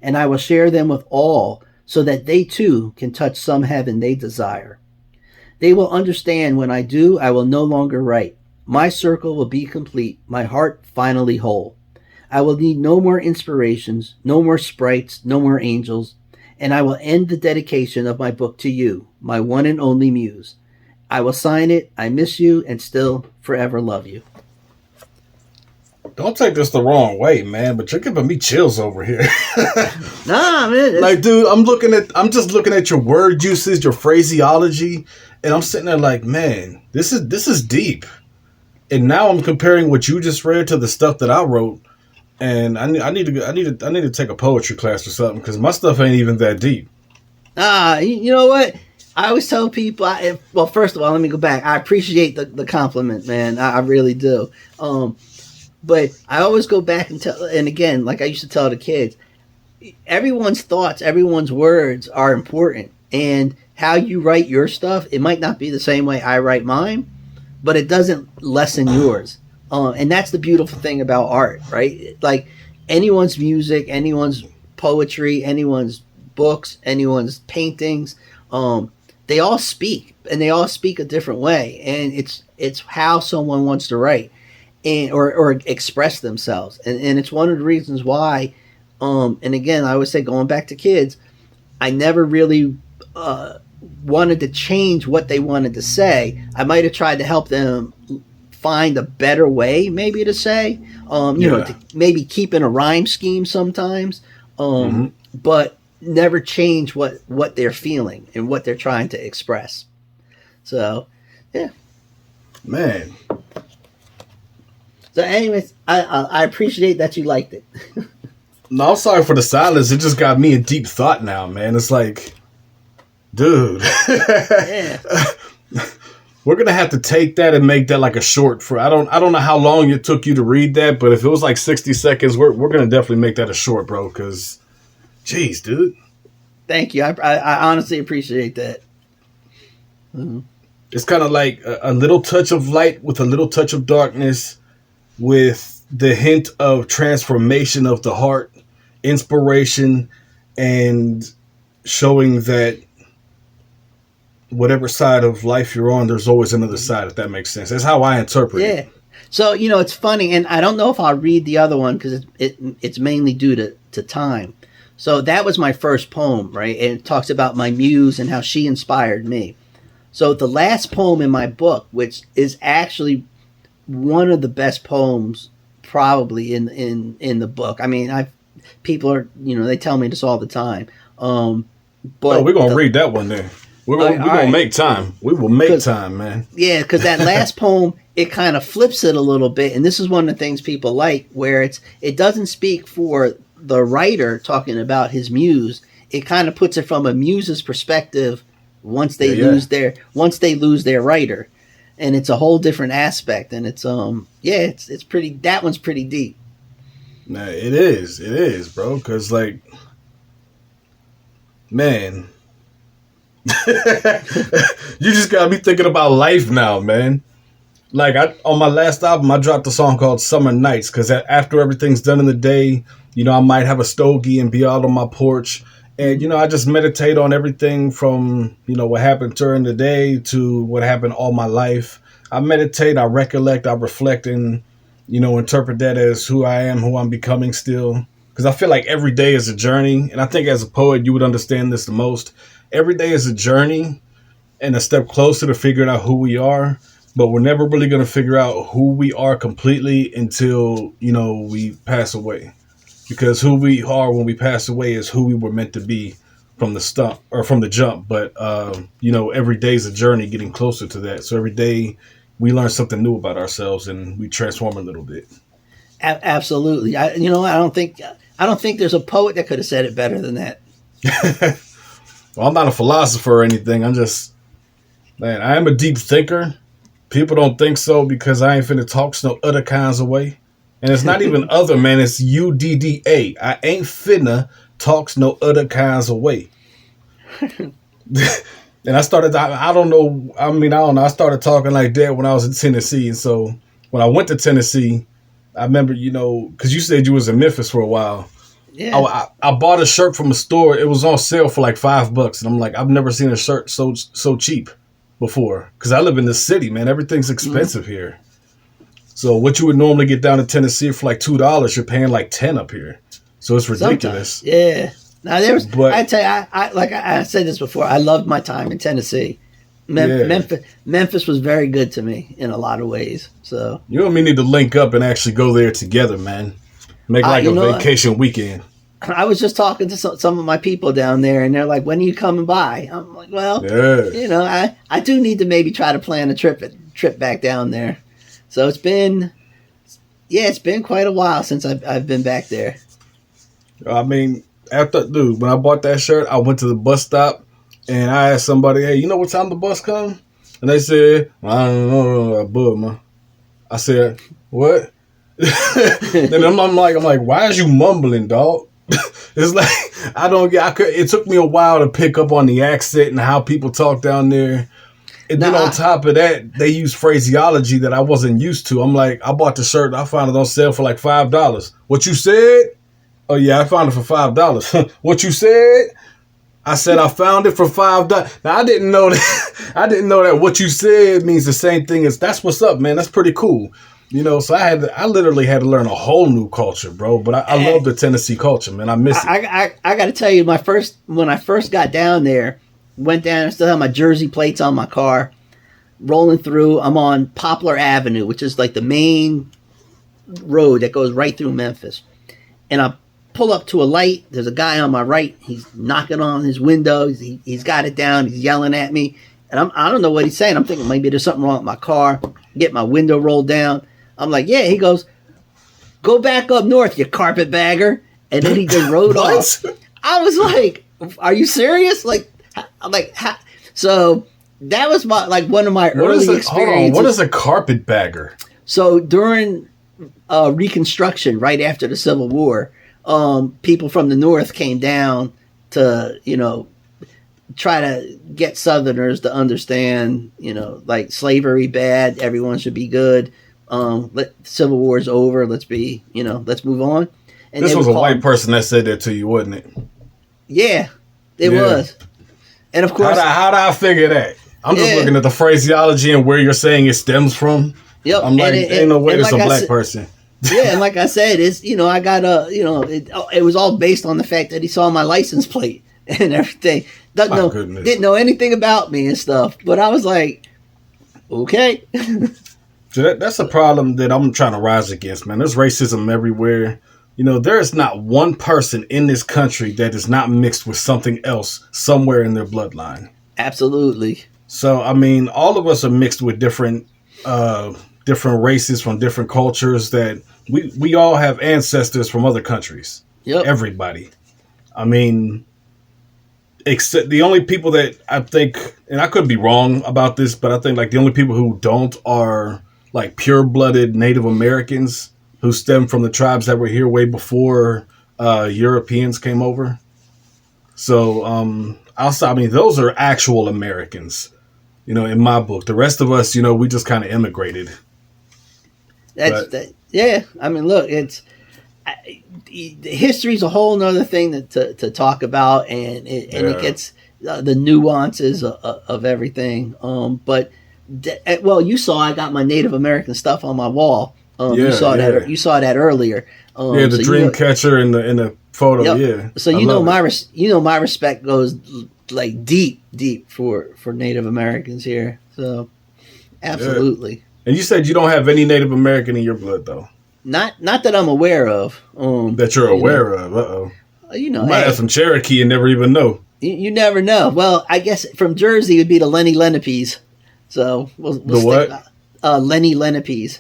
And I will share them with all, so that they too can touch some heaven they desire. They will understand when I do, I will no longer write. My circle will be complete, my heart finally whole. I will need no more inspirations, no more sprites, no more angels, and I will end the dedication of my book to you, my one and only muse. I will sign it, I miss you, and still forever love you. Don't take this the wrong way, man, but you're giving me chills over here. Nah, man. Like, dude, I'm just looking at your word usage, your phraseology, and I'm sitting there like, man, this is deep. And now I'm comparing what you just read to the stuff that I wrote, and I need to take a poetry class or something, because my stuff ain't even that deep. You know what? I always tell people, well, first of all, let me go back. I appreciate the compliment, man. I really do. But I always go back and tell, and again, like I used to tell the kids, everyone's thoughts, everyone's words are important. And how you write your stuff, it might not be the same way I write mine, but it doesn't lessen yours. And that's the beautiful thing about art, right? Like, anyone's music, anyone's poetry, anyone's books, anyone's paintings, they all speak, and they all speak a different way, and it's how someone wants to write and or express themselves, and it's one of the reasons why. And again, I always say, going back to kids, I never really wanted to change what they wanted to say. I might have tried to help them find a better way, maybe to say, you know, to maybe keep in a rhyme scheme sometimes, but never change what they're feeling and what they're trying to express. So, yeah, man. So, anyways, I appreciate that you liked it. No, I'm sorry for the silence. It just got me in deep thought now, man. It's like, dude. Yeah. We're gonna have to take that and make that like a short for. I don't know how long it took you to read that, but if it was like 60 seconds, we're gonna definitely make that a short, bro. Because, jeez, dude. Thank you. I honestly appreciate that. Mm-hmm. It's kind of like a little touch of light with a little touch of darkness, with the hint of transformation of the heart, inspiration, and showing that whatever side of life you're on, there's always another side, if that makes sense. That's how I interpret it. Yeah. So, you know, it's funny, and I don't know if I'll read the other one because it's mainly due to time. So that was my first poem, right? And it talks about my muse and how she inspired me. So the last poem in my book, which is actually one of the best poems probably in the book. I mean, people are, you know, they tell me this all the time. But we're going to read that one then. We're going to make time. We will make time, man. Yeah, because that last poem, it kind of flips it a little bit. And this is one of the things people like, where it doesn't speak for the writer talking about his muse. It kind of puts it from a muse's perspective once they lose their writer. And it's a whole different aspect. And it's it's pretty, that one's pretty deep. Nah, it is, bro. Because, like, man, you just got me thinking about life now, man. Like, on my last album, I dropped a song called Summer Nights, because after everything's done in the day, you know, I might have a stogie and be out on my porch. And, you know, I just meditate on everything from, you know, what happened during the day to what happened all my life. I meditate, I recollect, I reflect, and, you know, interpret that as who I am, who I'm becoming still. Because I feel like every day is a journey. And I think as a poet, you would understand this the most. Every day is a journey and a step closer to figuring out who we are. But we're never really going to figure out who we are completely until, you know, we pass away. Because who we are when we pass away is who we were meant to be from the jump. But, you know, every day is a journey getting closer to that. So every day we learn something new about ourselves and we transform a little bit. Absolutely. I don't think there's a poet that could have said it better than that. Well, I'm not a philosopher or anything. I am a deep thinker. People don't think so because I ain't finna talk no other kinds of way. And it's not even other, man. It's UDDA. I ain't finna talks no other kinds of way. And I started, I don't know. I started talking like that when I was in Tennessee. And so when I went to Tennessee, I remember, you know, because you said you was in Memphis for a while. Yeah. I bought a shirt from a store. It was on sale for like $5. And I'm like, I've never seen a shirt so cheap before. Because I live in the city, man. Everything's expensive here. So what you would normally get down in Tennessee for like $2, you're paying like $10 up here. So it's ridiculous. Sometimes, yeah. Now I tell you, I said this before. I loved my time in Tennessee. Memphis was very good to me in a lot of ways. So you and me need to link up and actually go there together, man. Make like a vacation weekend. I was just talking to some of my people down there, and they're like, "When are you coming by?" I'm like, "Well, you know, I do need to maybe try to plan a trip back down there." So it's been quite a while since I've been back there. I mean, when I bought that shirt, I went to the bus stop and I asked somebody, "Hey, you know what time the bus comes?" And they said, "I don't know, man." I said, "What?" Then I'm like, "Why is you mumbling, dog?" It's like it took me a while to pick up on the accent and how people talk down there. And then on top of that, they use phraseology that I wasn't used to. I'm like, I bought the shirt. I found it on sale for like $5. What you said? Oh, yeah, I found it for $5. What you said? I said I found it for $5. Now, I didn't know that. I didn't know that what you said means the same thing as that's what's up, man. That's pretty cool. You know, so I literally had to learn a whole new culture, bro. But I love the Tennessee culture, man. I miss it. I got to tell you, when I first got down there, went down, I still have my Jersey plates on my car, rolling through. I'm on Poplar Avenue, which is like the main road that goes right through Memphis. And I pull up to a light. There's a guy on my right. He's knocking on his window. He's got it down. He's yelling at me. And I don't know what he's saying. I'm thinking maybe there's something wrong with my car. Get my window rolled down. I'm like, yeah. He goes, go back up north, you carpetbagger. And then he just rode off. I was like, are you serious? Like, I'm like, so that was one of my early experiences. Hold on, what is a carpetbagger? So during Reconstruction, right after the Civil War, people from the North came down to, try to get Southerners to understand, like slavery bad, everyone should be good. Civil War's over. Let's move on. And this was a white person that said that to you, wasn't it? Yeah, it was. And of course, how do I figure that? I'm just looking at the phraseology and where you're saying it stems from. Yep. I'm like, ain't no way there's a black person. Yeah, and like I said, it's I got it was all based on the fact that he saw my license plate and everything. Didn't know anything about me and stuff, but I was like, okay. So that's a problem that I'm trying to rise against, man. There's racism everywhere. There is not one person in this country that is not mixed with something else somewhere in their bloodline. Absolutely. So, I mean, all of us are mixed with different races from different cultures that we all have ancestors from other countries. Yep. Everybody. I mean, except the only people that I think, and I could be wrong about this, but I think like the only people who don't are like pure-blooded Native Americans who stem from the tribes that were here way before Europeans came over. So, those are actual Americans, in my book. The rest of us, we just kind of immigrated. Yeah. I mean, look, history's a whole nother thing to talk about, and it gets the nuances of everything. But you saw I got my Native American stuff on my wall. You saw that earlier. The dream catcher in the photo. Yep. Yeah. So my respect goes like deep for Native Americans here. So absolutely. Yeah. And you said you don't have any Native American in your blood, though. Not that I'm aware of. That you're aware of. Uh-oh. You might have some Cherokee and never even know. You never know. Well, I guess from Jersey it would be the Lenny Lenapes. So we'll what? Lenny Lenapes.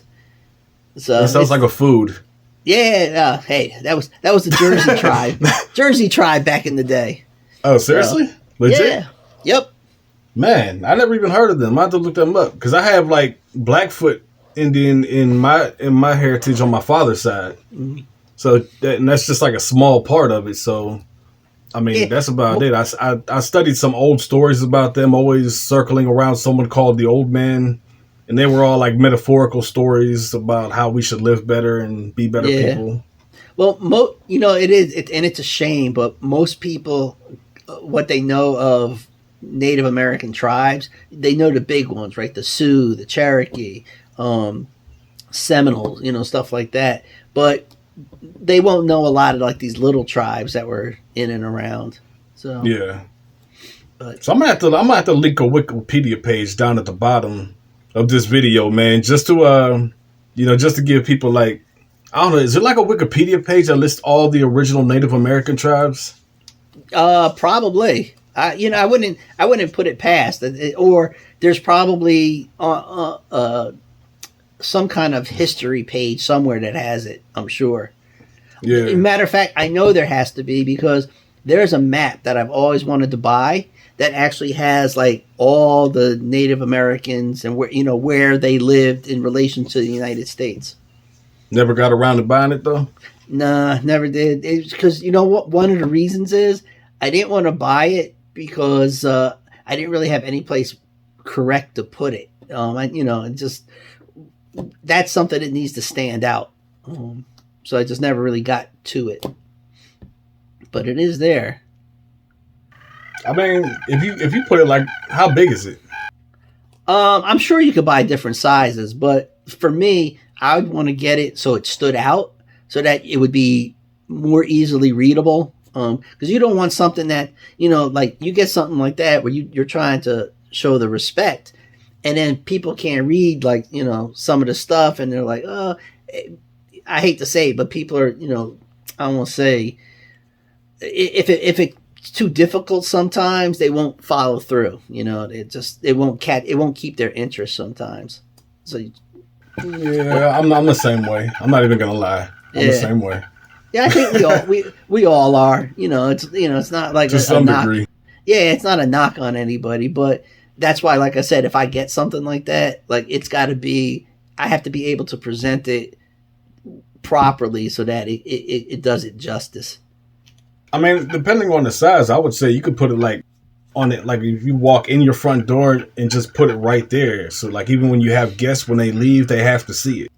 So that sounds like a food. Yeah. Hey, that was the Jersey tribe. Jersey tribe back in the day. Oh, seriously? So, legit? Yeah. Yep. Man, I never even heard of them. I have to look them up because I have like Blackfoot Indian in my heritage on my father's side. Mm-hmm. So that's just like a small part of it. So, I mean, that's about it. I studied some old stories about them, always circling around someone called the Old Man. And they were all like metaphorical stories about how we should live better and be better people. Well, it is, and it's a shame, but most people, what they know of Native American tribes, they know the big ones, right? The Sioux, the Cherokee, Seminoles, stuff like that. But they won't know a lot of like these little tribes that were in and around. So yeah. So I'm gonna have to link a Wikipedia page down at the bottom of this video, man, just to just to give people like, I don't know, is there like a Wikipedia page that lists all the original Native American tribes? Probably. I wouldn't put it past it, or there's probably some kind of history page somewhere that has it. I'm sure. Yeah. Matter of fact, I know there has to be because there's a map that I've always wanted to buy that actually has like all the Native Americans and where they lived in relation to the United States. Never got around to buying it though? Nah, never did. It's because what one of the reasons is I didn't want to buy it because I didn't really have any place correct to put it. And just that's something that needs to stand out. So I just never really got to it, but it is there. I mean, if you put it like, how big is it? I'm sure you could buy different sizes, but for me, I would want to get it so it stood out, so that it would be more easily readable. Because you don't want something that, like you get something like that where you're trying to show the respect, and then people can't read, like, some of the stuff, and they're like, oh, I hate to say it, but people are, I won't say, if it's too difficult sometimes, they won't follow through. It won't keep their interest sometimes. So yeah, I'm the same way. I'm not even gonna lie. I'm the same way. Yeah, I think we all are. It's not like to some degree. Yeah, it's not a knock on anybody, but that's why, like I said, if I get something like that, like it's got to be, I have to be able to present it properly so that it does it justice. I mean, depending on the size, I would say you could put it like on it, like if you walk in your front door and just put it right there. So like even when you have guests, when they leave, they have to see it.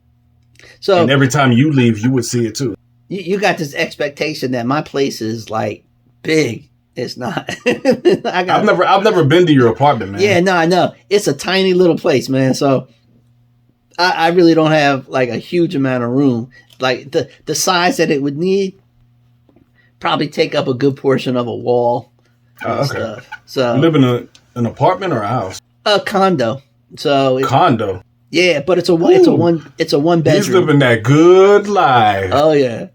So and every time you leave, you would see it too. You got this expectation that my place is like big. It's not. I've never been to your apartment, man. Yeah, no, I know. It's a tiny little place, man. So I really don't have like a huge amount of room. Like the size that it would need probably take up a good portion of a wall. Okay. Stuff. So you live in an apartment or a house? A condo. So condo. Yeah, but it's a one bedroom. He's living that good life. Oh yeah.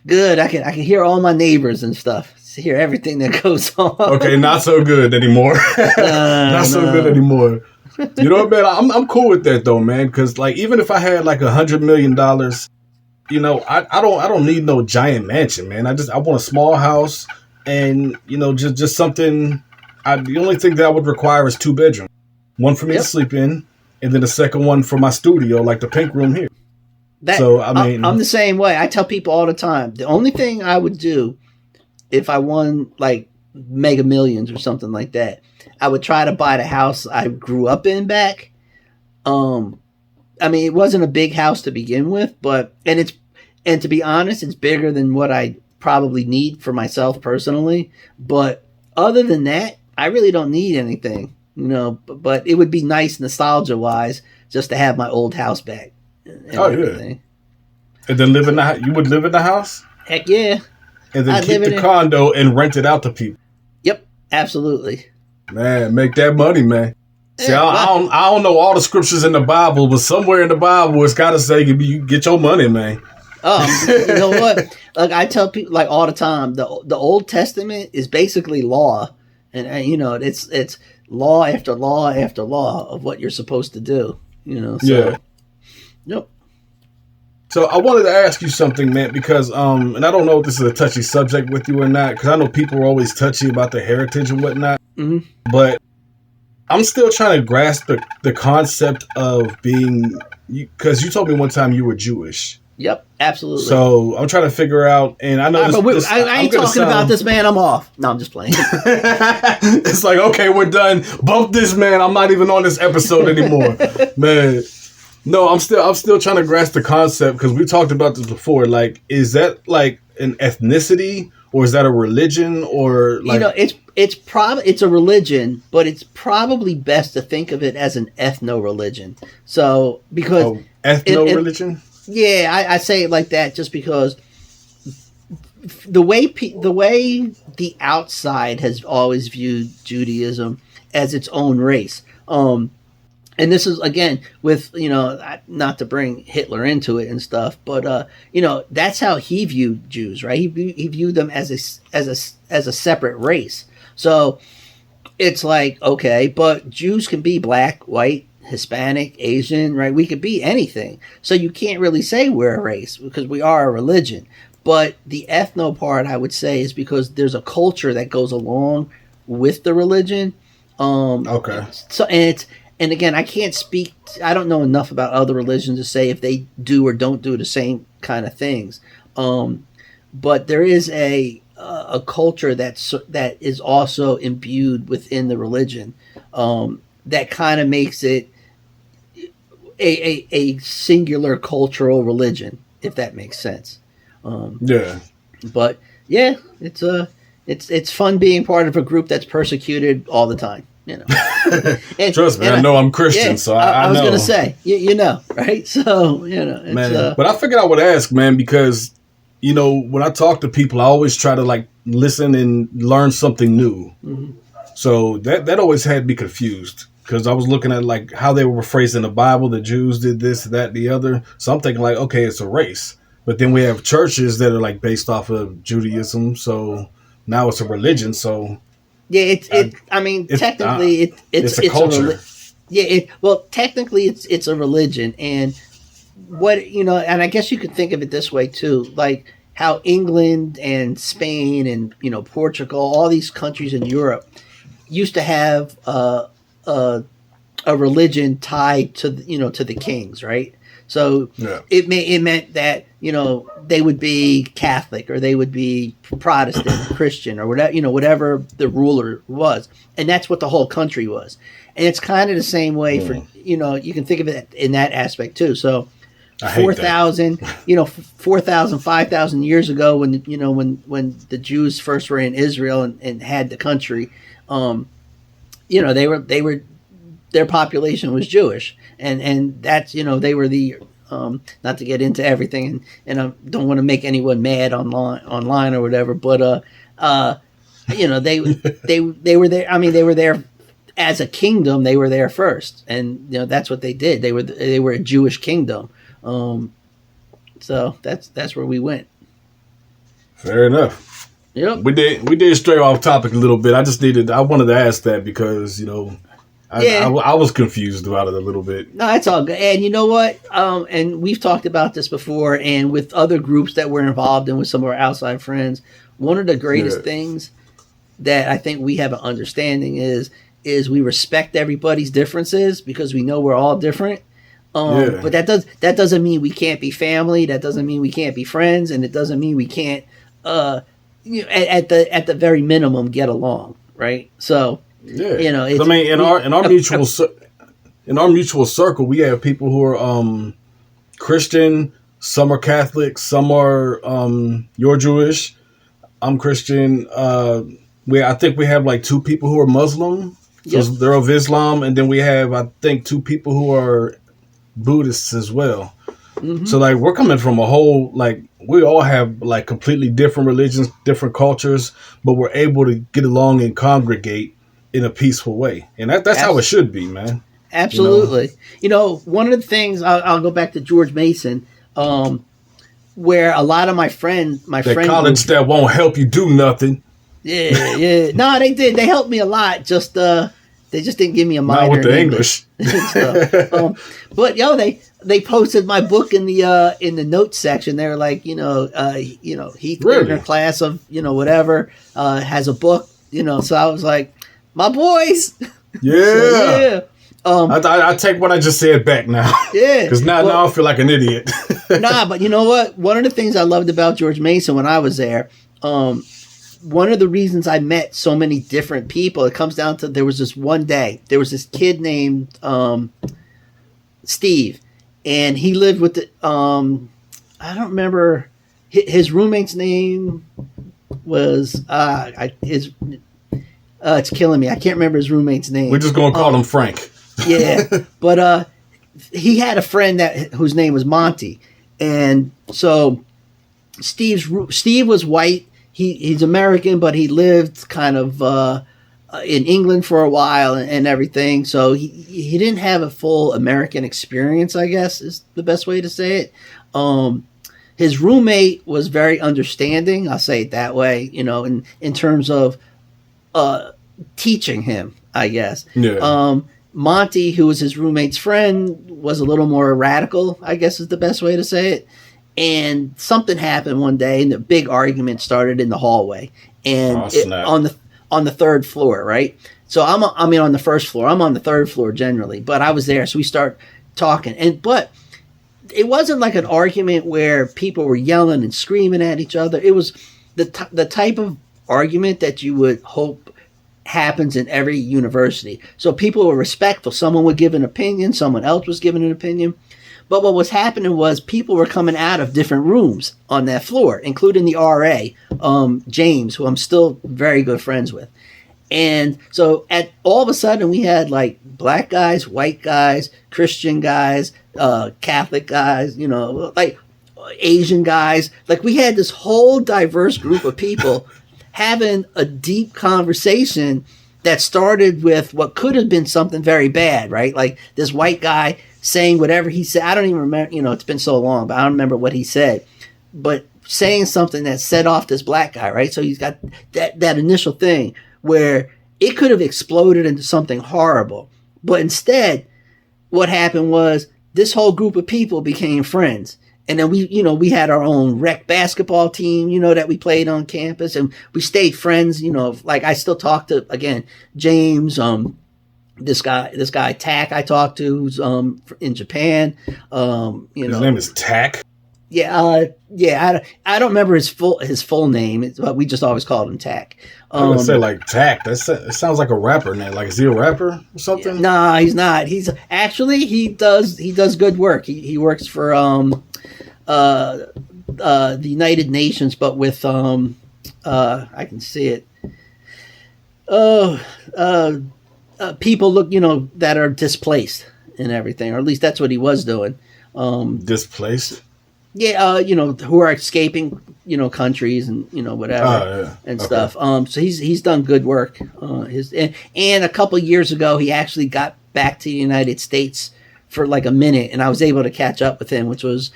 Good. I can hear all my neighbors and stuff. Hear everything that goes on. Okay, not so good anymore. So good anymore. You know what, man? I'm cool with that though, man. Because like, even if I had like $100 million, I don't need no giant mansion, man. I want a small house, and just something. The only thing that I would require is 2 bedrooms, one for me to sleep in, and then the second one for my studio, like the pink room here. I'm the same way. I tell people all the time, the only thing I would do if I won like Mega Millions or something like that, I would try to buy the house I grew up in back. I mean, it wasn't a big house to begin with, and to be honest, it's bigger than what I probably need for myself personally. But other than that, I really don't need anything, but it would be nice nostalgia wise just to have my old house back. Everything. Yeah. And then you would live in the house? Heck yeah. And then keep the condo and rent it out to people. Yep, absolutely. Man, make that money, man. See, I don't know all the scriptures in the Bible, but somewhere in the Bible it's got to say you get your money, man. You know what? Like I tell people like all the time, the Old Testament is basically law, and it's law after law after law of what you're supposed to do. So, yeah. Yep. So I wanted to ask you something, man, because and I don't know if this is a touchy subject with you or not, because I know people are always touchy about their heritage and whatnot. Mm-hmm. But I'm still trying to grasp the concept of being, because you told me one time you were Jewish. Yep, absolutely. So I'm trying to figure out, and I know I ain't talking about this, man. I'm off. No, I'm just playing. It's like, okay, we're done. Bump this, man. I'm not even on this episode anymore, man. No, I'm still trying to grasp the concept, because we talked about this before. Like, is that like an ethnicity, or is that a religion, or like it's a religion, but it's probably best to think of it as an ethno-religion. So because ethno-religion, yeah, I say it like that just because the way the outside has always viewed Judaism as its own race. And this is, again, with, not to bring Hitler into it and stuff, but, that's how he viewed Jews, right? He viewed them as a separate race. So it's like, okay, but Jews can be black, white, Hispanic, Asian, right? We could be anything. So you can't really say we're a race because we are a religion. But the ethno part, I would say, is because there's a culture that goes along with the religion. Okay. So, and again, I can't speak. I don't know enough about other religions to say if they do or don't do the same kind of things. But there is a culture that is also imbued within the religion, that kind of makes it a singular cultural religion, if that makes sense. Yeah. But yeah, it's fun being part of a group that's persecuted all the time. You know, and, trust me, I know I'm Christian, so I was know. gonna say, you know, right? So you know, it's, man. But I figured I would ask, man, because you know when I talk to people, I always try to like listen and learn something new. Mm-hmm. So that always had me confused because I was looking at like how they were phrasing the Bible. The Jews did this, that, the other. So I'm thinking like, okay, it's a race. But then we have churches that are like based off of Judaism. So now it's a religion. So yeah, I mean, technically, it's a culture. Technically, it's a religion, and what you know, and I guess you could think of it this way too, like how England and Spain and you know Portugal, all these countries in Europe used to have a religion tied to to the kings, right? So it meant that you know they would be Catholic or they would be Protestant, Christian, or whatever whatever the ruler was, and that's what the whole country was. And it's kind of the same way for you can think of it in that aspect too. So 4,000, 4,000, 5,000 years ago, when when the Jews first were in Israel and had the country, they were their population was Jewish, and that's they were the not to get into everything, and I don't want to make anyone mad online or whatever, but they were there. I mean, they were there as a kingdom. They were there first, and that's what they did. They were a Jewish kingdom. So that's where we went. Fair enough. Yep. We did stray off topic a little bit. I wanted to ask that because I was confused about it a little bit. No, it's all good. And you know what? And we've talked about this before, and with other groups that we're involved in with some of our outside friends, one of the greatest things that I think we have an understanding is we respect everybody's differences because we know we're all different. But that doesn't mean we can't be family. That doesn't mean we can't be friends, and it doesn't mean we can't, at the very minimum, get along, right? So, I mean, in our mutual circle, we have people who are Christian. Some are Catholic. Some are you're Jewish. I'm Christian. I think we have like 2 people who are Muslim. So they're of Islam, and then we have I think 2 people who are Buddhists as well. Mm-hmm. So like we're coming from a whole we all have like completely different religions, different cultures, but we're able to get along and congregate in a peaceful way, and that's how it should be, man. Absolutely. One of the things I'll go back to George Mason, where a lot of my friend college that won't help you do nothing. Yeah. No, they did. They helped me a lot. Just they just didn't give me a minor. Not with the English. But they posted my book in the notes section. They were like, Heath Gertner class of whatever has a book. So I was like, my boys. Yeah. I take what I just said back now. Yeah. Because now I feel like an idiot. But you know what? One of the things I loved about George Mason when I was there, one of the reasons I met so many different people, it comes down to there was this one day, there was this kid named Steve, and he lived with the, I don't remember, his roommate's name was, it's killing me. I can't remember his roommate's name. We're just going to call him Frank. Yeah. But he had a friend whose name was Monty. And so Steve was white. He's American, but he lived kind of in England for a while and everything. So he didn't have a full American experience, I guess is the best way to say it. His roommate was very understanding. I'll say it that way, in terms of teaching him, I guess. Yeah. Monty, who was his roommate's friend, was a little more radical, I guess is the best way to say it. And something happened one day, and a big argument started in the hallway, and on the 3rd floor, right? So I'm on the 1st floor. I'm on the 3rd floor generally, but I was there, so we start talking, but it wasn't like an argument where people were yelling and screaming at each other. It was the type of argument that you would hope happens in every university. So people were respectful. Someone would give an opinion, someone else was giving an opinion. But what was happening was people were coming out of different rooms on that floor, including the RA, James, who I'm still very good friends with. And so at all of a sudden we had like black guys, white guys, Christian guys, Catholic guys, you know, like Asian guys. Like we had this whole diverse group of people having a deep conversation that started with what could have been something very bad, right? Like this white guy saying whatever he said. I don't even remember, you know, it's been so long, but I don't remember what he said. But saying something that set off this black guy, right? So he's got that initial thing where it could have exploded into something horrible. But instead, what happened was this whole group of people became friends. And then we had our own rec basketball team, you know, that we played on campus, and we stayed friends, you know, like I still talk to, again, James, this guy Tack I talked to, who's in Japan. His name is Tack. Yeah, I don't remember his full name, but we just always called him Tack. I would say like Tack. It sounds like a rapper name. Like, is he a rapper or something? Nah, he's not. He's actually he does good work. He works for the United Nations, but with I can see it. People look, you know, that are displaced and everything, or at least that's what he was doing. Displaced? Yeah, you know, who are escaping, you know, countries and, you know, whatever and stuff. So he's done good work. And a couple of years ago, he actually got back to the United States for like a minute, and I was able to catch up with him, which was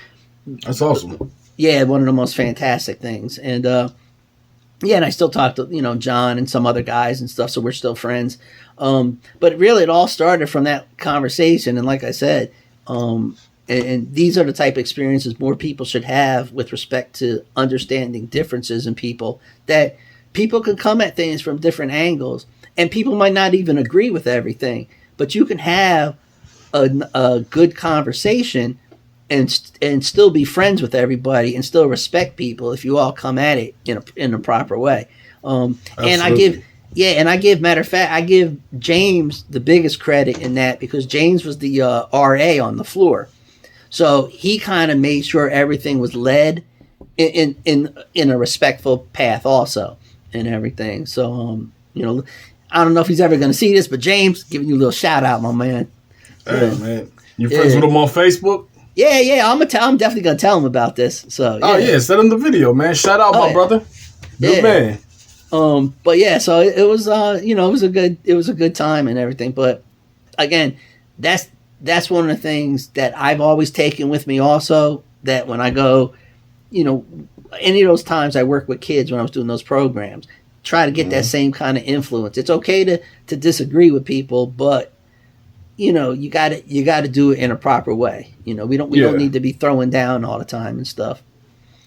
that's awesome. Yeah, one of the most fantastic things. And and I still talk to, you know, John and some other guys and stuff, so we're still friends. But really, it all started from that conversation, and like I said, and these are the type of experiences more people should have with respect to understanding differences in people, that people can come at things from different angles, and people might not even agree with everything, but you can have a good conversation and still be friends with everybody and still respect people if you all come at it in a proper way. And I give matter of fact, I give James the biggest credit in that, because James was the RA on the floor. So he kind of made sure everything was led in a respectful path also and everything. So, you know, I don't know if he's ever going to see this, but James, giving you a little shout out, my man. Hey, man. You friends with him on Facebook? Yeah. I'm definitely going to tell him about this. So, yeah. Send him the video, man. Shout out, my brother. Good man. But yeah, so it was, you know, it was a good time and everything. But again, that's one of the things that I've always taken with me also, that when I go, you know, any of those times I work with kids when I was doing those programs, try to get that same kind of influence. It's okay to disagree with people, but you know, you got to do it in a proper way. You know, we don't need to be throwing down all the time and stuff.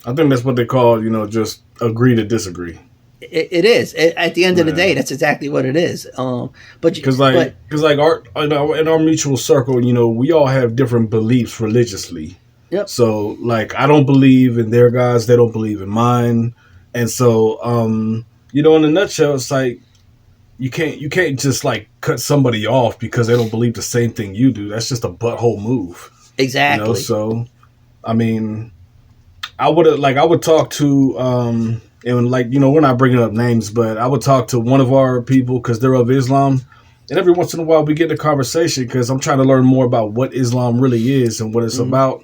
I think that's what they call, you know, just agree to disagree. It is. At the end of the day, that's exactly what it is. But because in our mutual circle, you know, we all have different beliefs religiously. Yep. So like, I don't believe in their gods, they don't believe in mine, and so you know, in a nutshell, it's like you can't just like cut somebody off because they don't believe the same thing you do. That's just a butthole move. Exactly. You know, so I mean, I would talk to and like, you know, we're not bringing up names, but I would talk to one of our people because they're of Islam. And every once in a while we get in a conversation because I'm trying to learn more about what Islam really is and what it's about.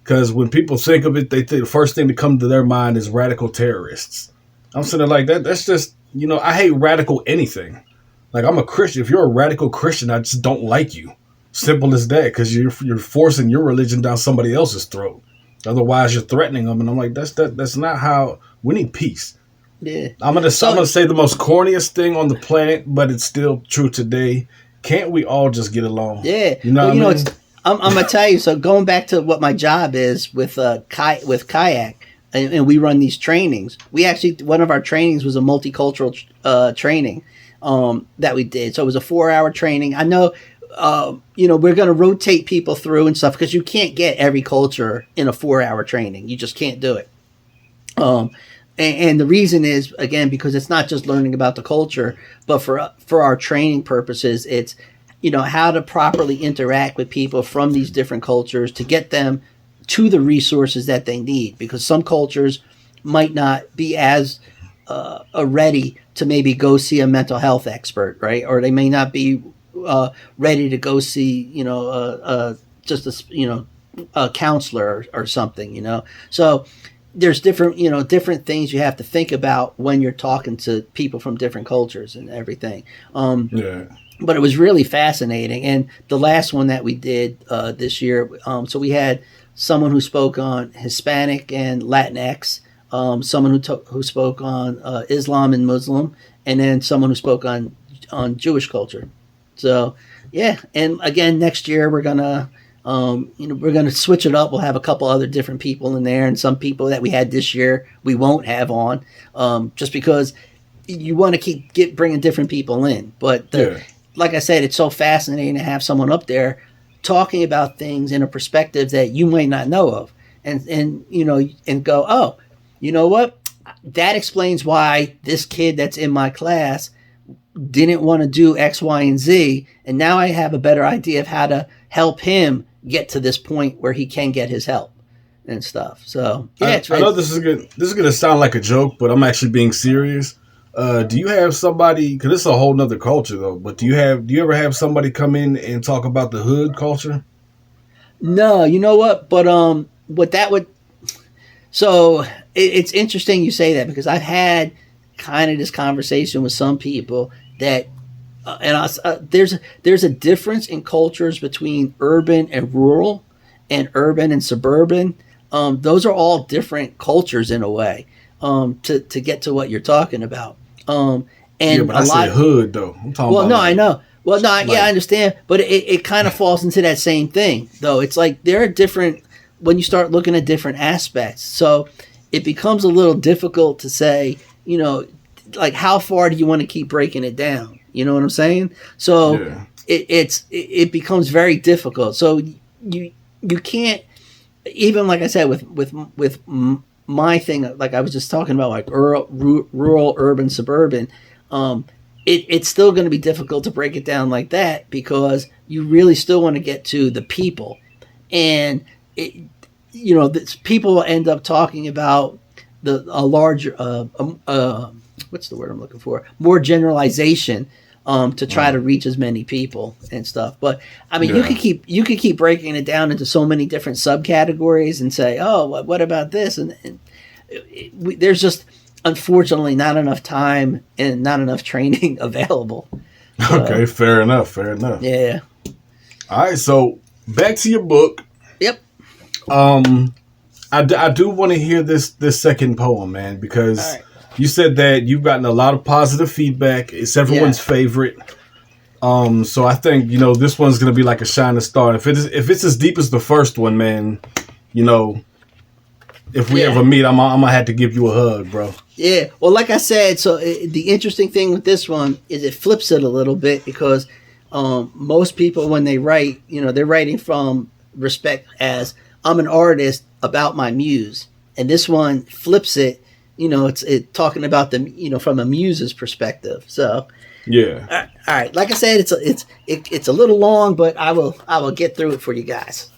Because when people think of it, they think the first thing to come to their mind is radical terrorists. I'm sitting there like that. That's just, you know, I hate radical anything. Like, I'm a Christian. If you're a radical Christian, I just don't like you. Simple as that, because you're forcing your religion down somebody else's throat. Otherwise, you're threatening them. And I'm like, that's not how. We need peace. Yeah. I'm gonna say the most corniest thing on the planet, but it's still true today. Can't we all just get along? Yeah. You know what I mean? I'm gonna tell you. So going back to what my job is with kayak, and we run these trainings. We actually, one of our trainings was a multicultural training that we did. So it was a 4-hour training. I know. You know, we're going to rotate people through and stuff because you can't get every culture in a 4-hour training. You just can't do it. And the reason is, again, because it's not just learning about the culture, but for our training purposes, it's, how to properly interact with people from these different cultures to get them to the resources that they need. Because some cultures might not be as ready to maybe go see a mental health expert, right? Or they may not be ready to go see, a counselor or something, So there's different things you have to think about when you're talking to people from different cultures and everything. But it was really fascinating. And the last one that we did this year, so we had someone who spoke on Hispanic and Latinx, someone who spoke on Islam and Muslim, and then someone who spoke on Jewish culture. So yeah, and again next year we're gonna switch it up. We'll have a couple other different people in there, and some people that we had this year we won't have on, just because you want to keep bringing different people in. But like I said, it's so fascinating to have someone up there talking about things in a perspective that you might not know of, and go, oh, you know what? That explains why this kid that's in my class didn't want to do X, Y, and Z, and now I have a better idea of how to help him get to this point where he can get his help and stuff. So yeah, I know this is going to sound like a joke, but I'm actually being serious. Do you have somebody? Because it's a whole nother culture, though. But do you ever have somebody come in and talk about the hood culture? No, you know what? But what that would. So it's interesting you say that, because I've had kind of this conversation with some people that, there's a difference in cultures between urban and rural, and urban and suburban. Those are all different cultures in a way. To get to what you're talking about. And but I said hood though. I'm talking about. I know. Well, no, I understand, but it kind of falls into that same thing, though. It's like there are different when you start looking at different aspects. So it becomes a little difficult to say, like how far do you want to keep breaking it down? You know what I'm saying? So it becomes very difficult. So you can't, even like I said with my thing, like I was just talking about, like rural, urban, suburban, it's still going to be difficult to break it down like that, because you really still want to get to the people. And, people end up talking about a larger, what's the word I'm looking for? More generalization, to try to reach as many people and stuff. But I mean, you could keep breaking it down into so many different subcategories and say, oh, what about this? And there's just, unfortunately, not enough time and not enough training available. Okay, fair enough. Yeah. All right, so back to your book. Yep. I do want to hear this second poem, man, because you said that you've gotten a lot of positive feedback. It's everyone's favorite. So I think, this one's going to be like a shining star. If it's as deep as the first one, man, if we ever meet, I'm going to have to give you a hug, bro. Yeah. Well, like I said, so the interesting thing with this one is it flips it a little bit, because most people, when they write, they're writing from respect as I'm an artist about my muse. And this one flips it, it's talking about the, from a muse's perspective. So, yeah. All right. Like I said, it's a little long, but I will get through it for you guys.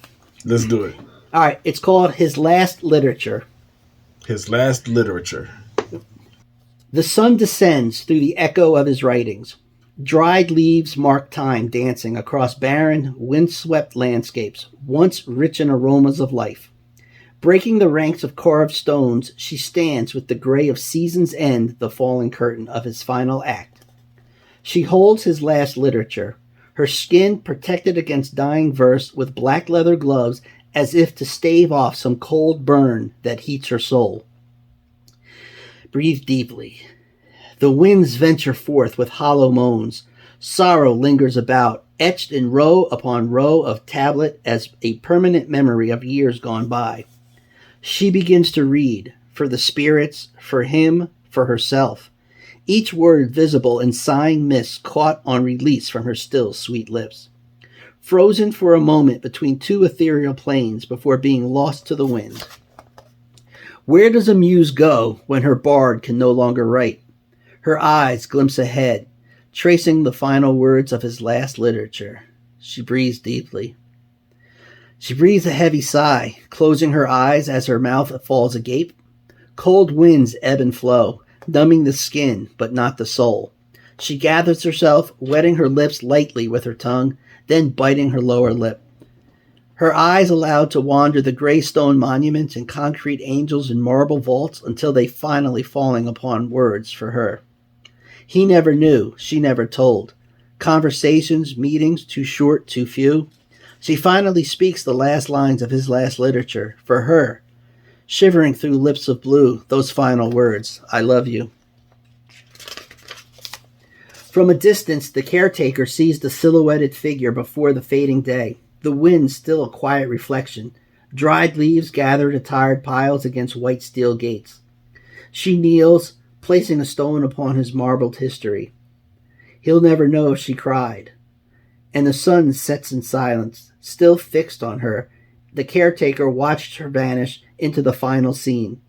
Let's do it. All right. It's called His Last Literature. His Last Literature. The sun descends through the echo of his writings. Dried leaves mark time dancing across barren, windswept landscapes, once rich in aromas of life. Breaking the ranks of carved stones, she stands with the gray of season's end, the falling curtain of his final act. She holds his last literature, her skin protected against dying verse with black leather gloves, as if to stave off some cold burn that heats her soul. Breathe deeply. The winds venture forth with hollow moans. Sorrow lingers about, etched in row upon row of tablet as a permanent memory of years gone by. She begins to read, for the spirits, for him, for herself. Each word visible in sighing mist caught on release from her still sweet lips. Frozen for a moment between two ethereal planes before being lost to the wind. Where does a muse go when her bard can no longer write? Her eyes glimpse ahead, tracing the final words of his last literature. She breathes deeply. She breathes a heavy sigh, closing her eyes as her mouth falls agape. Cold winds ebb and flow, numbing the skin, but not the soul. She gathers herself, wetting her lips lightly with her tongue, then biting her lower lip. Her eyes allowed to wander the gray stone monuments and concrete angels in marble vaults until they finally falling upon words for her. He never knew, she never told. Conversations, meetings, too short, too few. She finally speaks the last lines of his last literature, for her, shivering through lips of blue, those final words, I love you. From a distance, the caretaker sees the silhouetted figure before the fading day. The wind still a quiet reflection. Dried leaves gathered in tired piles against white steel gates. She kneels, placing a stone upon his marbled history. He'll never know if she cried. And the sun sets in silence, still fixed on her. The caretaker watched her vanish into the final scene.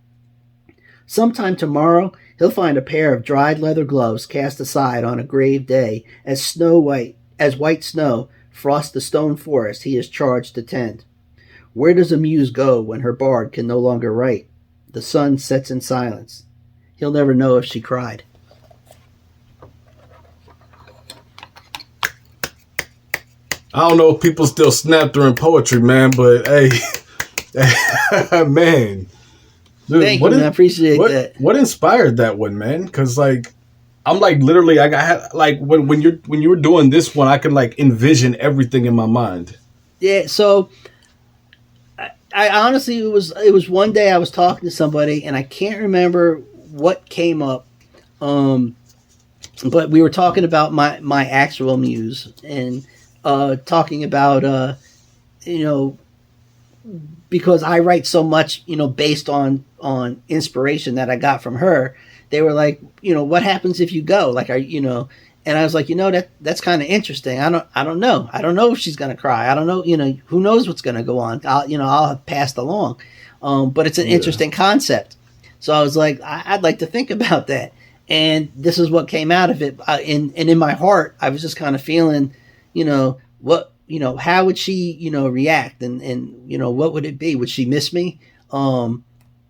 Sometime tomorrow, he'll find a pair of dried leather gloves cast aside on a grave day as white snow frosts the stone forest he is charged to tend. Where does a muse go when her bard can no longer write? The sun sets in silence. He'll never know if she cried. I don't know if people still snap during poetry, man, but hey, man. Dude, Thank you, man. I appreciate that. What inspired that one, man? Because, like, I'm like literally, I got like when you were doing this one, I can like envision everything in my mind. Yeah, so I honestly, it was one day I was talking to somebody and I can't remember what came up, but we were talking about my actual muse and talking about because I write so much based on inspiration that I got from her. They were like, what happens if you go? Like, and I was like, that's kind of interesting. I don't know. I don't know if she's going to cry. I don't know. Who knows what's going to go on? I'll have passed along. But it's an interesting concept. So I was like, I'd like to think about that. And this is what came out of it. And in my heart, I was just kind of feeling, what, how would she, react? And what would it be? Would she miss me?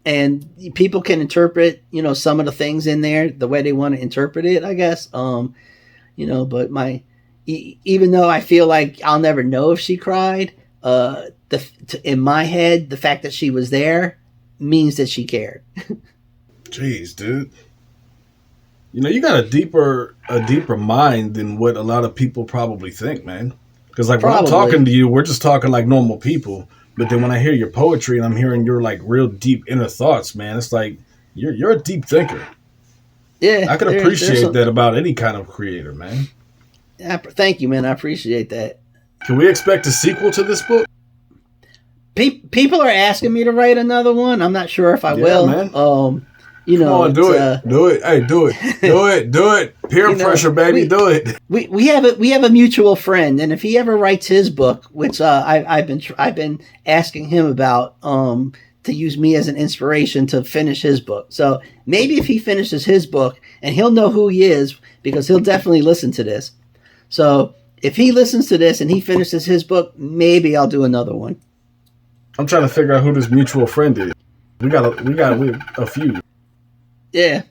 And people can interpret, some of the things in there the way they want to interpret it, I guess. But even though I feel like I'll never know if she cried, in my head, the fact that she was there means that she cared. Jeez, dude. You got a deeper mind than what a lot of people probably think, man. Because like when I'm talking to you, we're just talking like normal people. But then when I hear your poetry and I'm hearing your like real deep inner thoughts, man, it's like you're a deep thinker. Yeah, I can appreciate that about any kind of creator, man. Thank you, man. I appreciate that. Can we expect a sequel to this book? People are asking me to write another one. I'm not sure if I will. Man. Come on, do it. Do it. Hey, do it. Do it. Peer pressure, baby. Do it. We have a mutual friend, and if he ever writes his book, which I've been asking him about, to use me as an inspiration to finish his book. So maybe if he finishes his book, and he'll know who he is because he'll definitely listen to this. So if he listens to this and he finishes his book, maybe I'll do another one. I'm trying to figure out who this mutual friend is. We got a few. Yeah.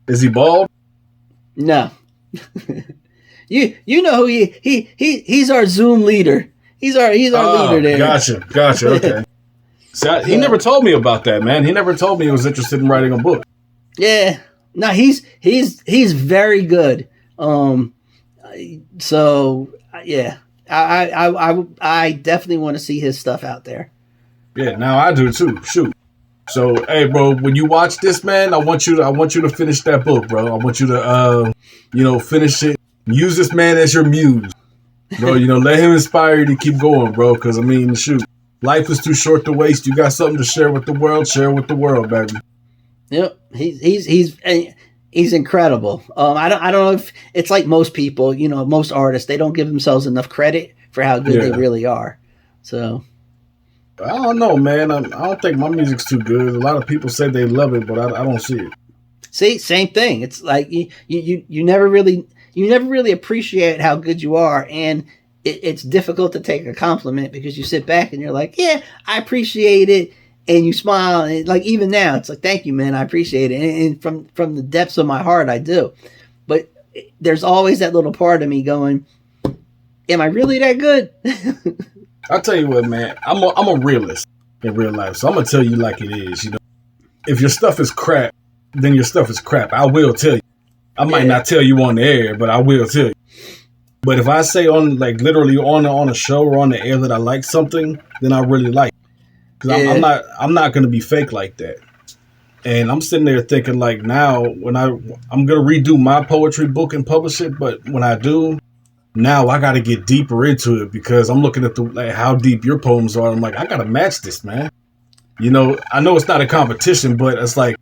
Is he bald? No. you know who he's our Zoom leader. He's our leader there. Gotcha. Okay. See, he never told me about that, man. He never told me he was interested in writing a book. Yeah. No, he's very good. So yeah. I definitely want to see his stuff out there. Yeah, now I do too. Shoot. So, hey, bro, when you watch this, man, I want you to finish that book, bro. I want you to, finish it. Use this man as your muse, bro. Let him inspire you to keep going, bro. Because shoot, life is too short to waste. You got something to share with the world. Share with the world, baby. Yep, he's incredible. I don't know if it's like most people, most artists, they don't give themselves enough credit for how good they really are. So. I don't know, man. I don't think my music's too good. A lot of people say they love it, but I don't see it. See, same thing. It's like you never really appreciate how good you are, and it's difficult to take a compliment because you sit back and you're like, yeah, I appreciate it, and you smile, and like even now, it's like, thank you, man, I appreciate it, and from the depths of my heart, I do. But there's always that little part of me going, am I really that good? I'll tell you what, man. I'm a realist in real life, so I'm gonna tell you like it is. You know, if your stuff is crap, then your stuff is crap. I will tell you. I might not tell you on the air, but I will tell you. But if I say on like literally on a show or on the air that I like something, then I really like it. Because I'm not gonna be fake like that. And I'm sitting there thinking like now when I'm gonna redo my poetry book and publish it, but when I do, now I got to get deeper into it because I'm looking at how deep your poems are. I'm like, I got to match this, man. You know, I know it's not a competition, but it's like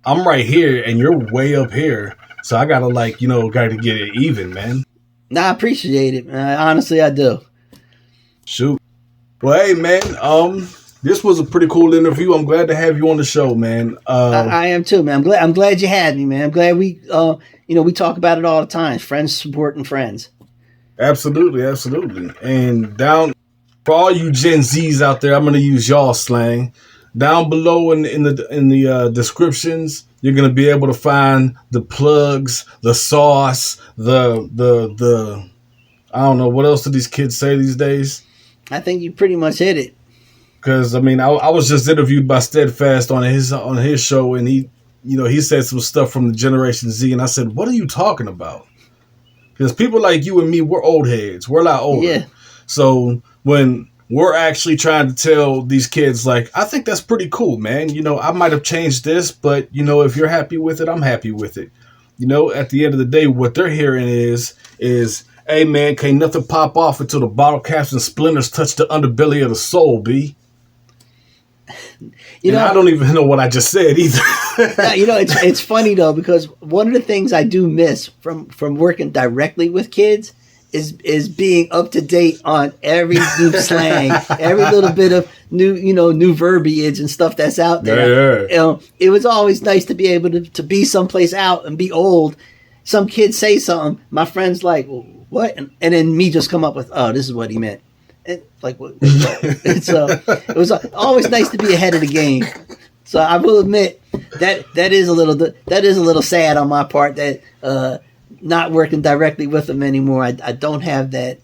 I'm right here and you're way up here. So I got to got to get it even, man. Nah, I appreciate it, man. Honestly, I do. Shoot. Well, hey, man, this was a pretty cool interview. I'm glad to have you on the show, man. I am too, man. I'm glad you had me, man. I'm glad we talk about it all the time. Friends supporting friends. Absolutely. And down for all you Gen Zs out there, I'm going to use y'all slang. Down below in the descriptions, you're going to be able to find the plugs, the sauce, the I don't know, what else do these kids say these days? I think you pretty much hit it. Because I mean, I was just interviewed by Steadfast on his show, and he said some stuff from the Generation Z, and I said, "What are you talking about?" Because people like you and me, we're old heads. We're a lot older. Yeah. So when we're actually trying to tell these kids, like, I think that's pretty cool, man. You know, I might have changed this, but, you know, if you're happy with it, I'm happy with it. You know, at the end of the day, what they're hearing is, hey, man, can't nothing pop off until the bottle caps and splinters touch the underbelly of the soul, B. I don't even know what I just said either. It's funny though, because one of the things I do miss from working directly with kids is being up to date on every new slang, every little bit of new verbiage and stuff that's out there. Yeah. It was always nice to be able to be someplace out and be old. Some kids say something, my friend's like, well, what? And then me just come up with, oh, this is what he meant. It was always nice to be ahead of the game. So I will admit that is a little sad on my part that not working directly with them anymore. I don't have that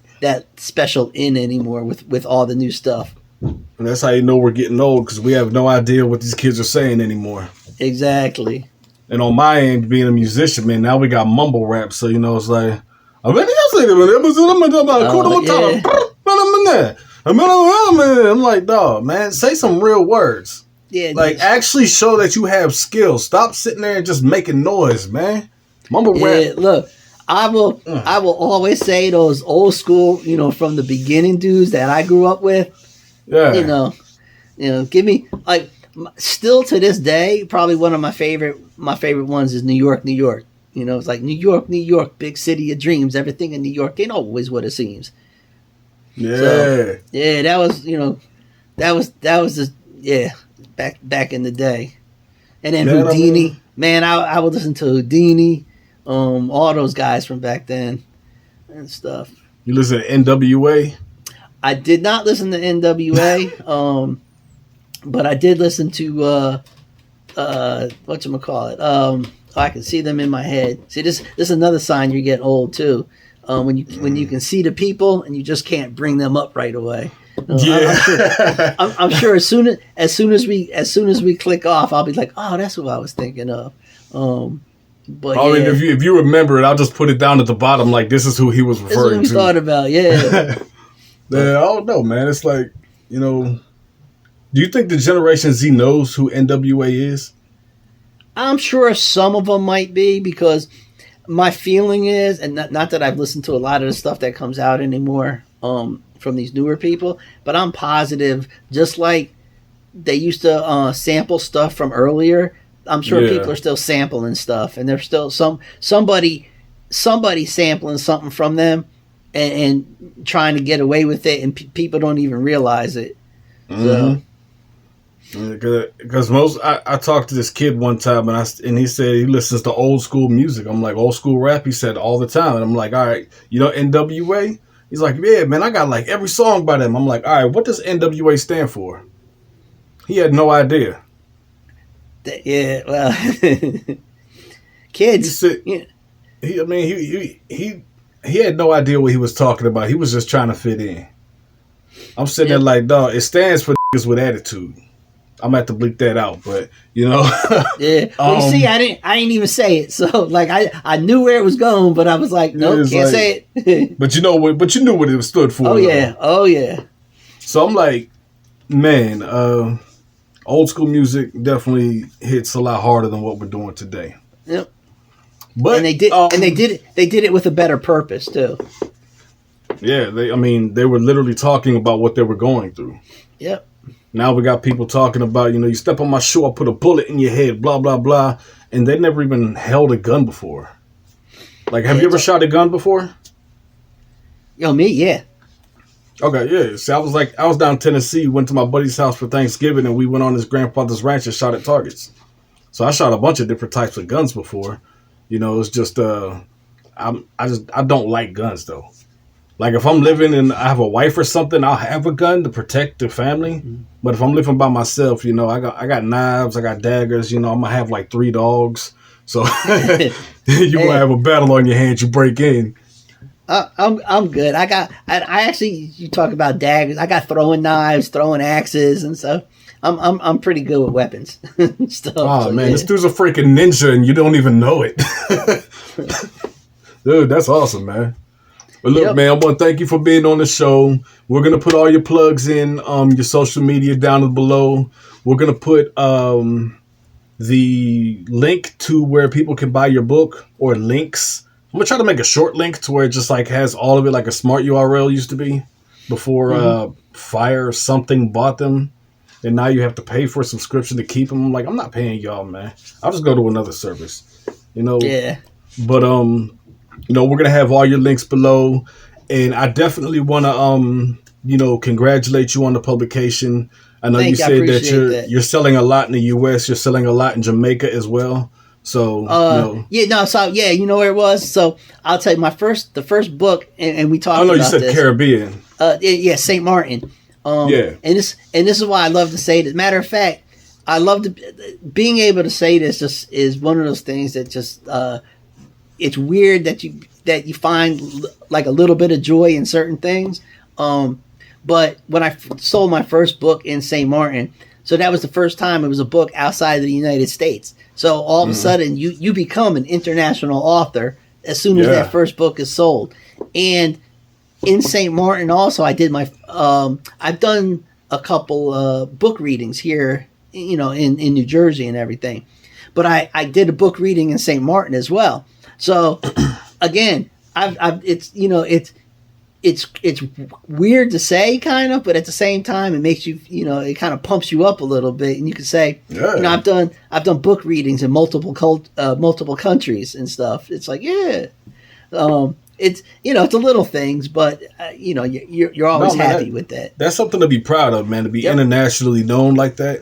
special in anymore with all the new stuff. And that's how you know we're getting old, because we have no idea what these kids are saying anymore. Exactly. And on my end, being a musician, man, now we got mumble rap. So it's like, I'm like, dog, man, say some real words. Yeah, like actually show that you have skills. Stop sitting there and just making noise, man. Mumble rap. Look, I will always say those old school, from the beginning dudes that I grew up with. Yeah. Give me like still to this day, probably one of my favorite ones is New York, New York. It's like New York, New York, big city of dreams. Everything in New York ain't always what it seems. Yeah. So, yeah, that was just back in the day. And then Houdini, man, I would listen to Houdini, all those guys from back then and stuff. You listen to NWA? I did not listen to NWA, but I did listen to whatchamacallit. I can see them in my head. See, this is another sign you're getting old too. When you can see the people and you just can't bring them up right away. I'm sure as soon as we click off, I'll be like, oh, that's what I was thinking of. But if you remember it, I'll just put it down at the bottom. Like, this is who he was referring to. Thought about, yeah. Yeah, I don't know, man. It's like, do you think the Generation Z knows who NWA is? I'm sure some of them might be, because my feeling is, and not that I've listened to a lot of the stuff that comes out anymore from these newer people, but I'm positive, just like they used to sample stuff from earlier, I'm sure people are still sampling stuff, and there's still somebody sampling something from them and trying to get away with it, and people don't even realize it. So. Because I talked to this kid one time and he said he listens to old school music. I'm like, old school rap? He said all the time. And I'm like, all right, you know NWA? He's like, yeah, man, I got like every song by them. I'm like, all right, what does NWA stand for? He had no idea. Yeah, well, kids. He said, yeah. He had no idea what he was talking about. He was just trying to fit in. I'm sitting there like, dog, it stands for niggas with attitude. I'm gonna have to bleep that out, but you know. Yeah. Well, you see, I didn't even say it, so like I knew where it was going, but I was like, nope, can't say it. But you knew what it stood for. Oh yeah, oh yeah. So I'm like, man, old school music definitely hits a lot harder than what we're doing today. Yep. But and they did it with a better purpose too. Yeah, they were literally talking about what they were going through. Yep. Now we got people talking about, you step on my shoe, I'll put a bullet in your head, blah, blah, blah. And they never even held a gun before. Like, have you ever shot a gun before? Yo, me? Yeah. Okay, yeah. See, I was down in Tennessee, went to my buddy's house for Thanksgiving, and we went on his grandfather's ranch and shot at targets. So I shot a bunch of different types of guns before. It's just, I don't like guns, though. Like, if I'm living and I have a wife or something, I'll have a gun to protect the family. Mm-hmm. But if I'm living by myself, I got knives, I got daggers. I'm gonna have like 3 dogs, so you gonna have a battle on your hands. You break in. I'm good. I actually, you talk about daggers. I got throwing knives, throwing axes, and stuff. I'm pretty good with weapons. Stuff, oh man, this dude's a freaking ninja, and you don't even know it. Dude, that's awesome, man. But look, man, I want to thank you for being on the show. We're going to put all your plugs in, your social media down below. We're going to put the link to where people can buy your book, or links. I'm going to try to make a short link to where it just like has all of it, like a smart URL used to be before Fire something bought them. And now you have to pay for a subscription to keep them. I'm like, I'm not paying y'all, man. I'll just go to another service, Yeah. But, we're going to have all your links below, and I definitely want to, congratulate you on the publication. I know you said that you're selling a lot in the U.S., you're selling a lot in Jamaica as well. So, you know where it was? So I'll tell you the first book, and we talked about this. Oh, no, you said Caribbean. Yeah, St. Martin. Yeah. And this is why I love to say this. Matter of fact, I love being able to say this just is one of those things that just, it's weird that you find like a little bit of joy in certain things. But when I sold my first book in St. Martin, so that was the first time it was a book outside of the United States. So all of a sudden you become an international author as soon as that first book is sold. And in St. Martin also, I did I've done a couple book readings here, in New Jersey and everything. But I did a book reading in St. Martin as well. So again, it's weird to say kind of, but at the same time, it makes you, it kind of pumps you up a little bit, and you can say, I've done book readings in multiple countries and stuff. It's like, it's it's a little things, but you're always happy with that. That's something to be proud of, man. To be internationally known like that.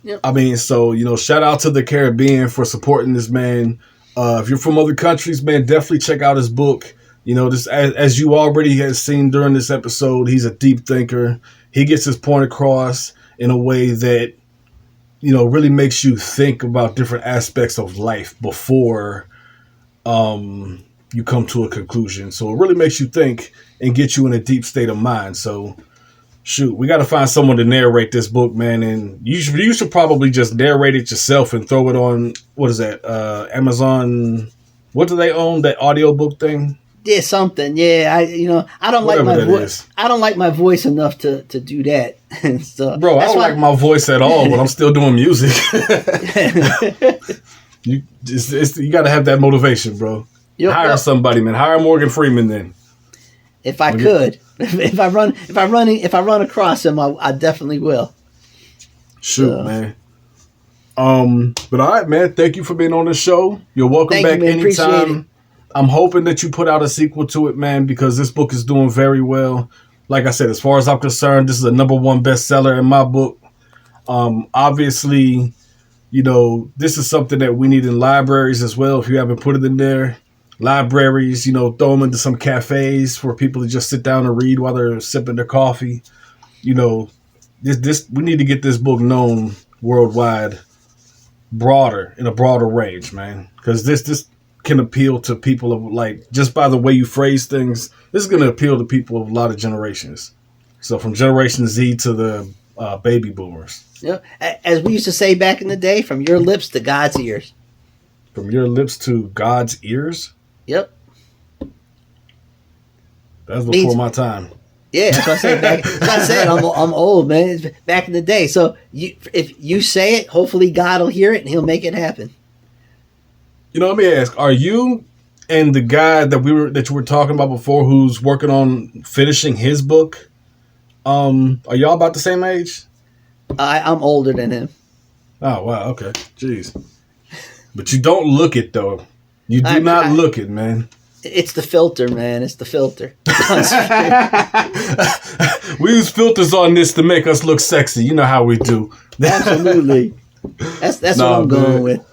Yep. I mean, so shout out to the Caribbean for supporting this man. If you're from other countries, man, definitely check out his book. This as you already have seen during this episode, he's a deep thinker. He gets his point across in a way that, really makes you think about different aspects of life before you come to a conclusion. So it really makes you think and get you in a deep state of mind. So, shoot, we got to find someone to narrate this book, man. And you should probably just narrate it yourself and throw it on, what is that, Amazon? What do they own, that audiobook thing? Yeah, something. Yeah, I don't like my voice. I don't like my voice enough to do that. So, bro, I don't like my voice at all, but I'm still doing music. You got to have that motivation, bro. Hire somebody, man. Hire Morgan Freeman then. If I could, if I run across him, I definitely will. Shoot, man. But all right, man. Thank you for being on the show. You're welcome back anytime. I'm hoping that you put out a sequel to it, man, because this book is doing very well. like I said, as far as I'm concerned, this is a #1 bestseller in my book. Obviously, this is something that we need in libraries as well. If you haven't put it in there, libraries, throw them into some cafes for people to just sit down and read while they're sipping their coffee. This we need to get this book known worldwide, in a broader range, man. Because this can appeal to people of, like, just by the way you phrase things, this is going to appeal to people of a lot of generations. So from Generation Z to the baby boomers. As we used to say back in the day, from your lips to God's ears. From your lips to God's ears? Yep. That's before my time. Yeah, that's what I said. That's what I said. I'm old, man. It's back in the day. So if you say it, hopefully God will hear it and He'll make it happen. Let me ask: are you and the guy that you were talking about before, who's working on finishing his book? Are y'all about the same age? I'm older than him. Oh wow, okay, jeez. But you don't look it though. You do not look it, man. It's the filter, man. It's the filter. We use filters on this to make us look sexy. You know how we do. Absolutely. That's what I'm going with.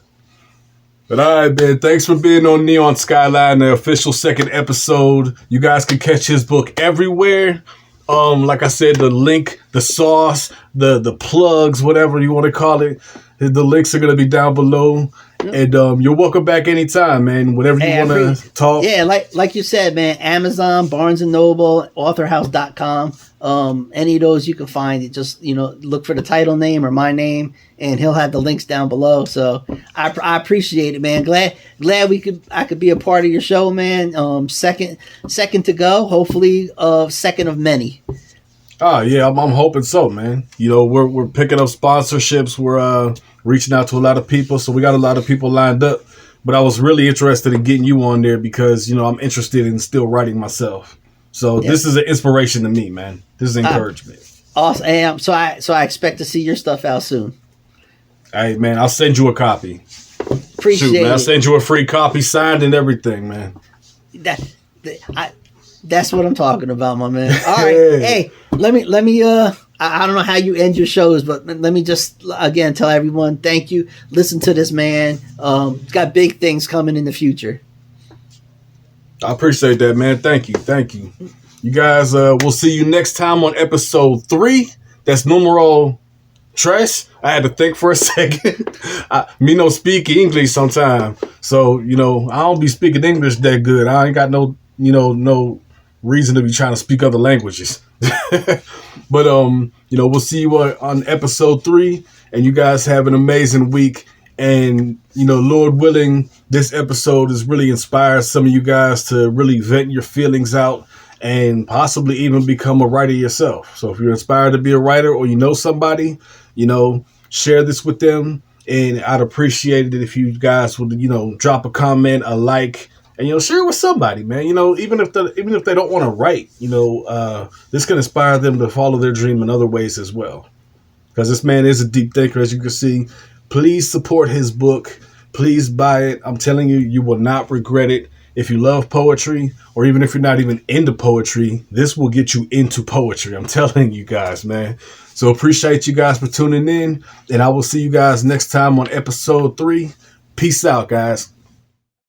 But all right, man. Thanks for being on Neon Skyline, the official second episode. You guys can catch his book everywhere. Like I said, the link, the sauce, the plugs, whatever you want to call it, the links are going to be down below. And you're welcome back anytime, man. Whatever you want to talk. Yeah, like you said, man. Amazon, Barnes & Noble, authorhouse.com. Any of those you can find it. Just, look for the title name or my name, and he'll have the links down below. So I appreciate it, man. Glad I could be a part of your show, man. Second to go. Hopefully, second of many. Oh yeah, I'm hoping so, man. We're picking up sponsorships. We're reaching out to a lot of people, so we got a lot of people lined up. But I was really interested in getting you on there because I'm interested in still writing myself. So This is an inspiration to me, man. This is encouragement. Awesome. So I expect to see your stuff out soon. Hey man, I'll send you a copy. Appreciate it. I'll send you a free copy, signed and everything, man. That's what I'm talking about, my man. All right. Hey, let me I don't know how you end your shows, but let me just again tell everyone thank you. Listen to this man. Got big things coming in the future. I appreciate that, man. Thank you. You guys, we'll see you next time on episode 3. That's numero tres. I had to think for a second. Me no speak English sometimes, so I don't be speaking English that good. I ain't got no reason to be trying to speak other languages. But we'll see you on episode 3, and you guys have an amazing week. And Lord willing, this episode has really inspired some of you guys to really vent your feelings out and possibly even become a writer yourself. So if you're inspired to be a writer, or somebody, share this with them, and I'd appreciate it if you guys would drop a comment, a like. And share it with somebody, man. Even if they don't want to write, this can inspire them to follow their dream in other ways as well. Because this man is a deep thinker, as you can see. Please support his book. Please buy it. I'm telling you, you will not regret it. If you love poetry, or even if you're not even into poetry, this will get you into poetry. I'm telling you guys, man. So appreciate you guys for tuning in, and I will see you guys next time on episode 3. Peace out, guys.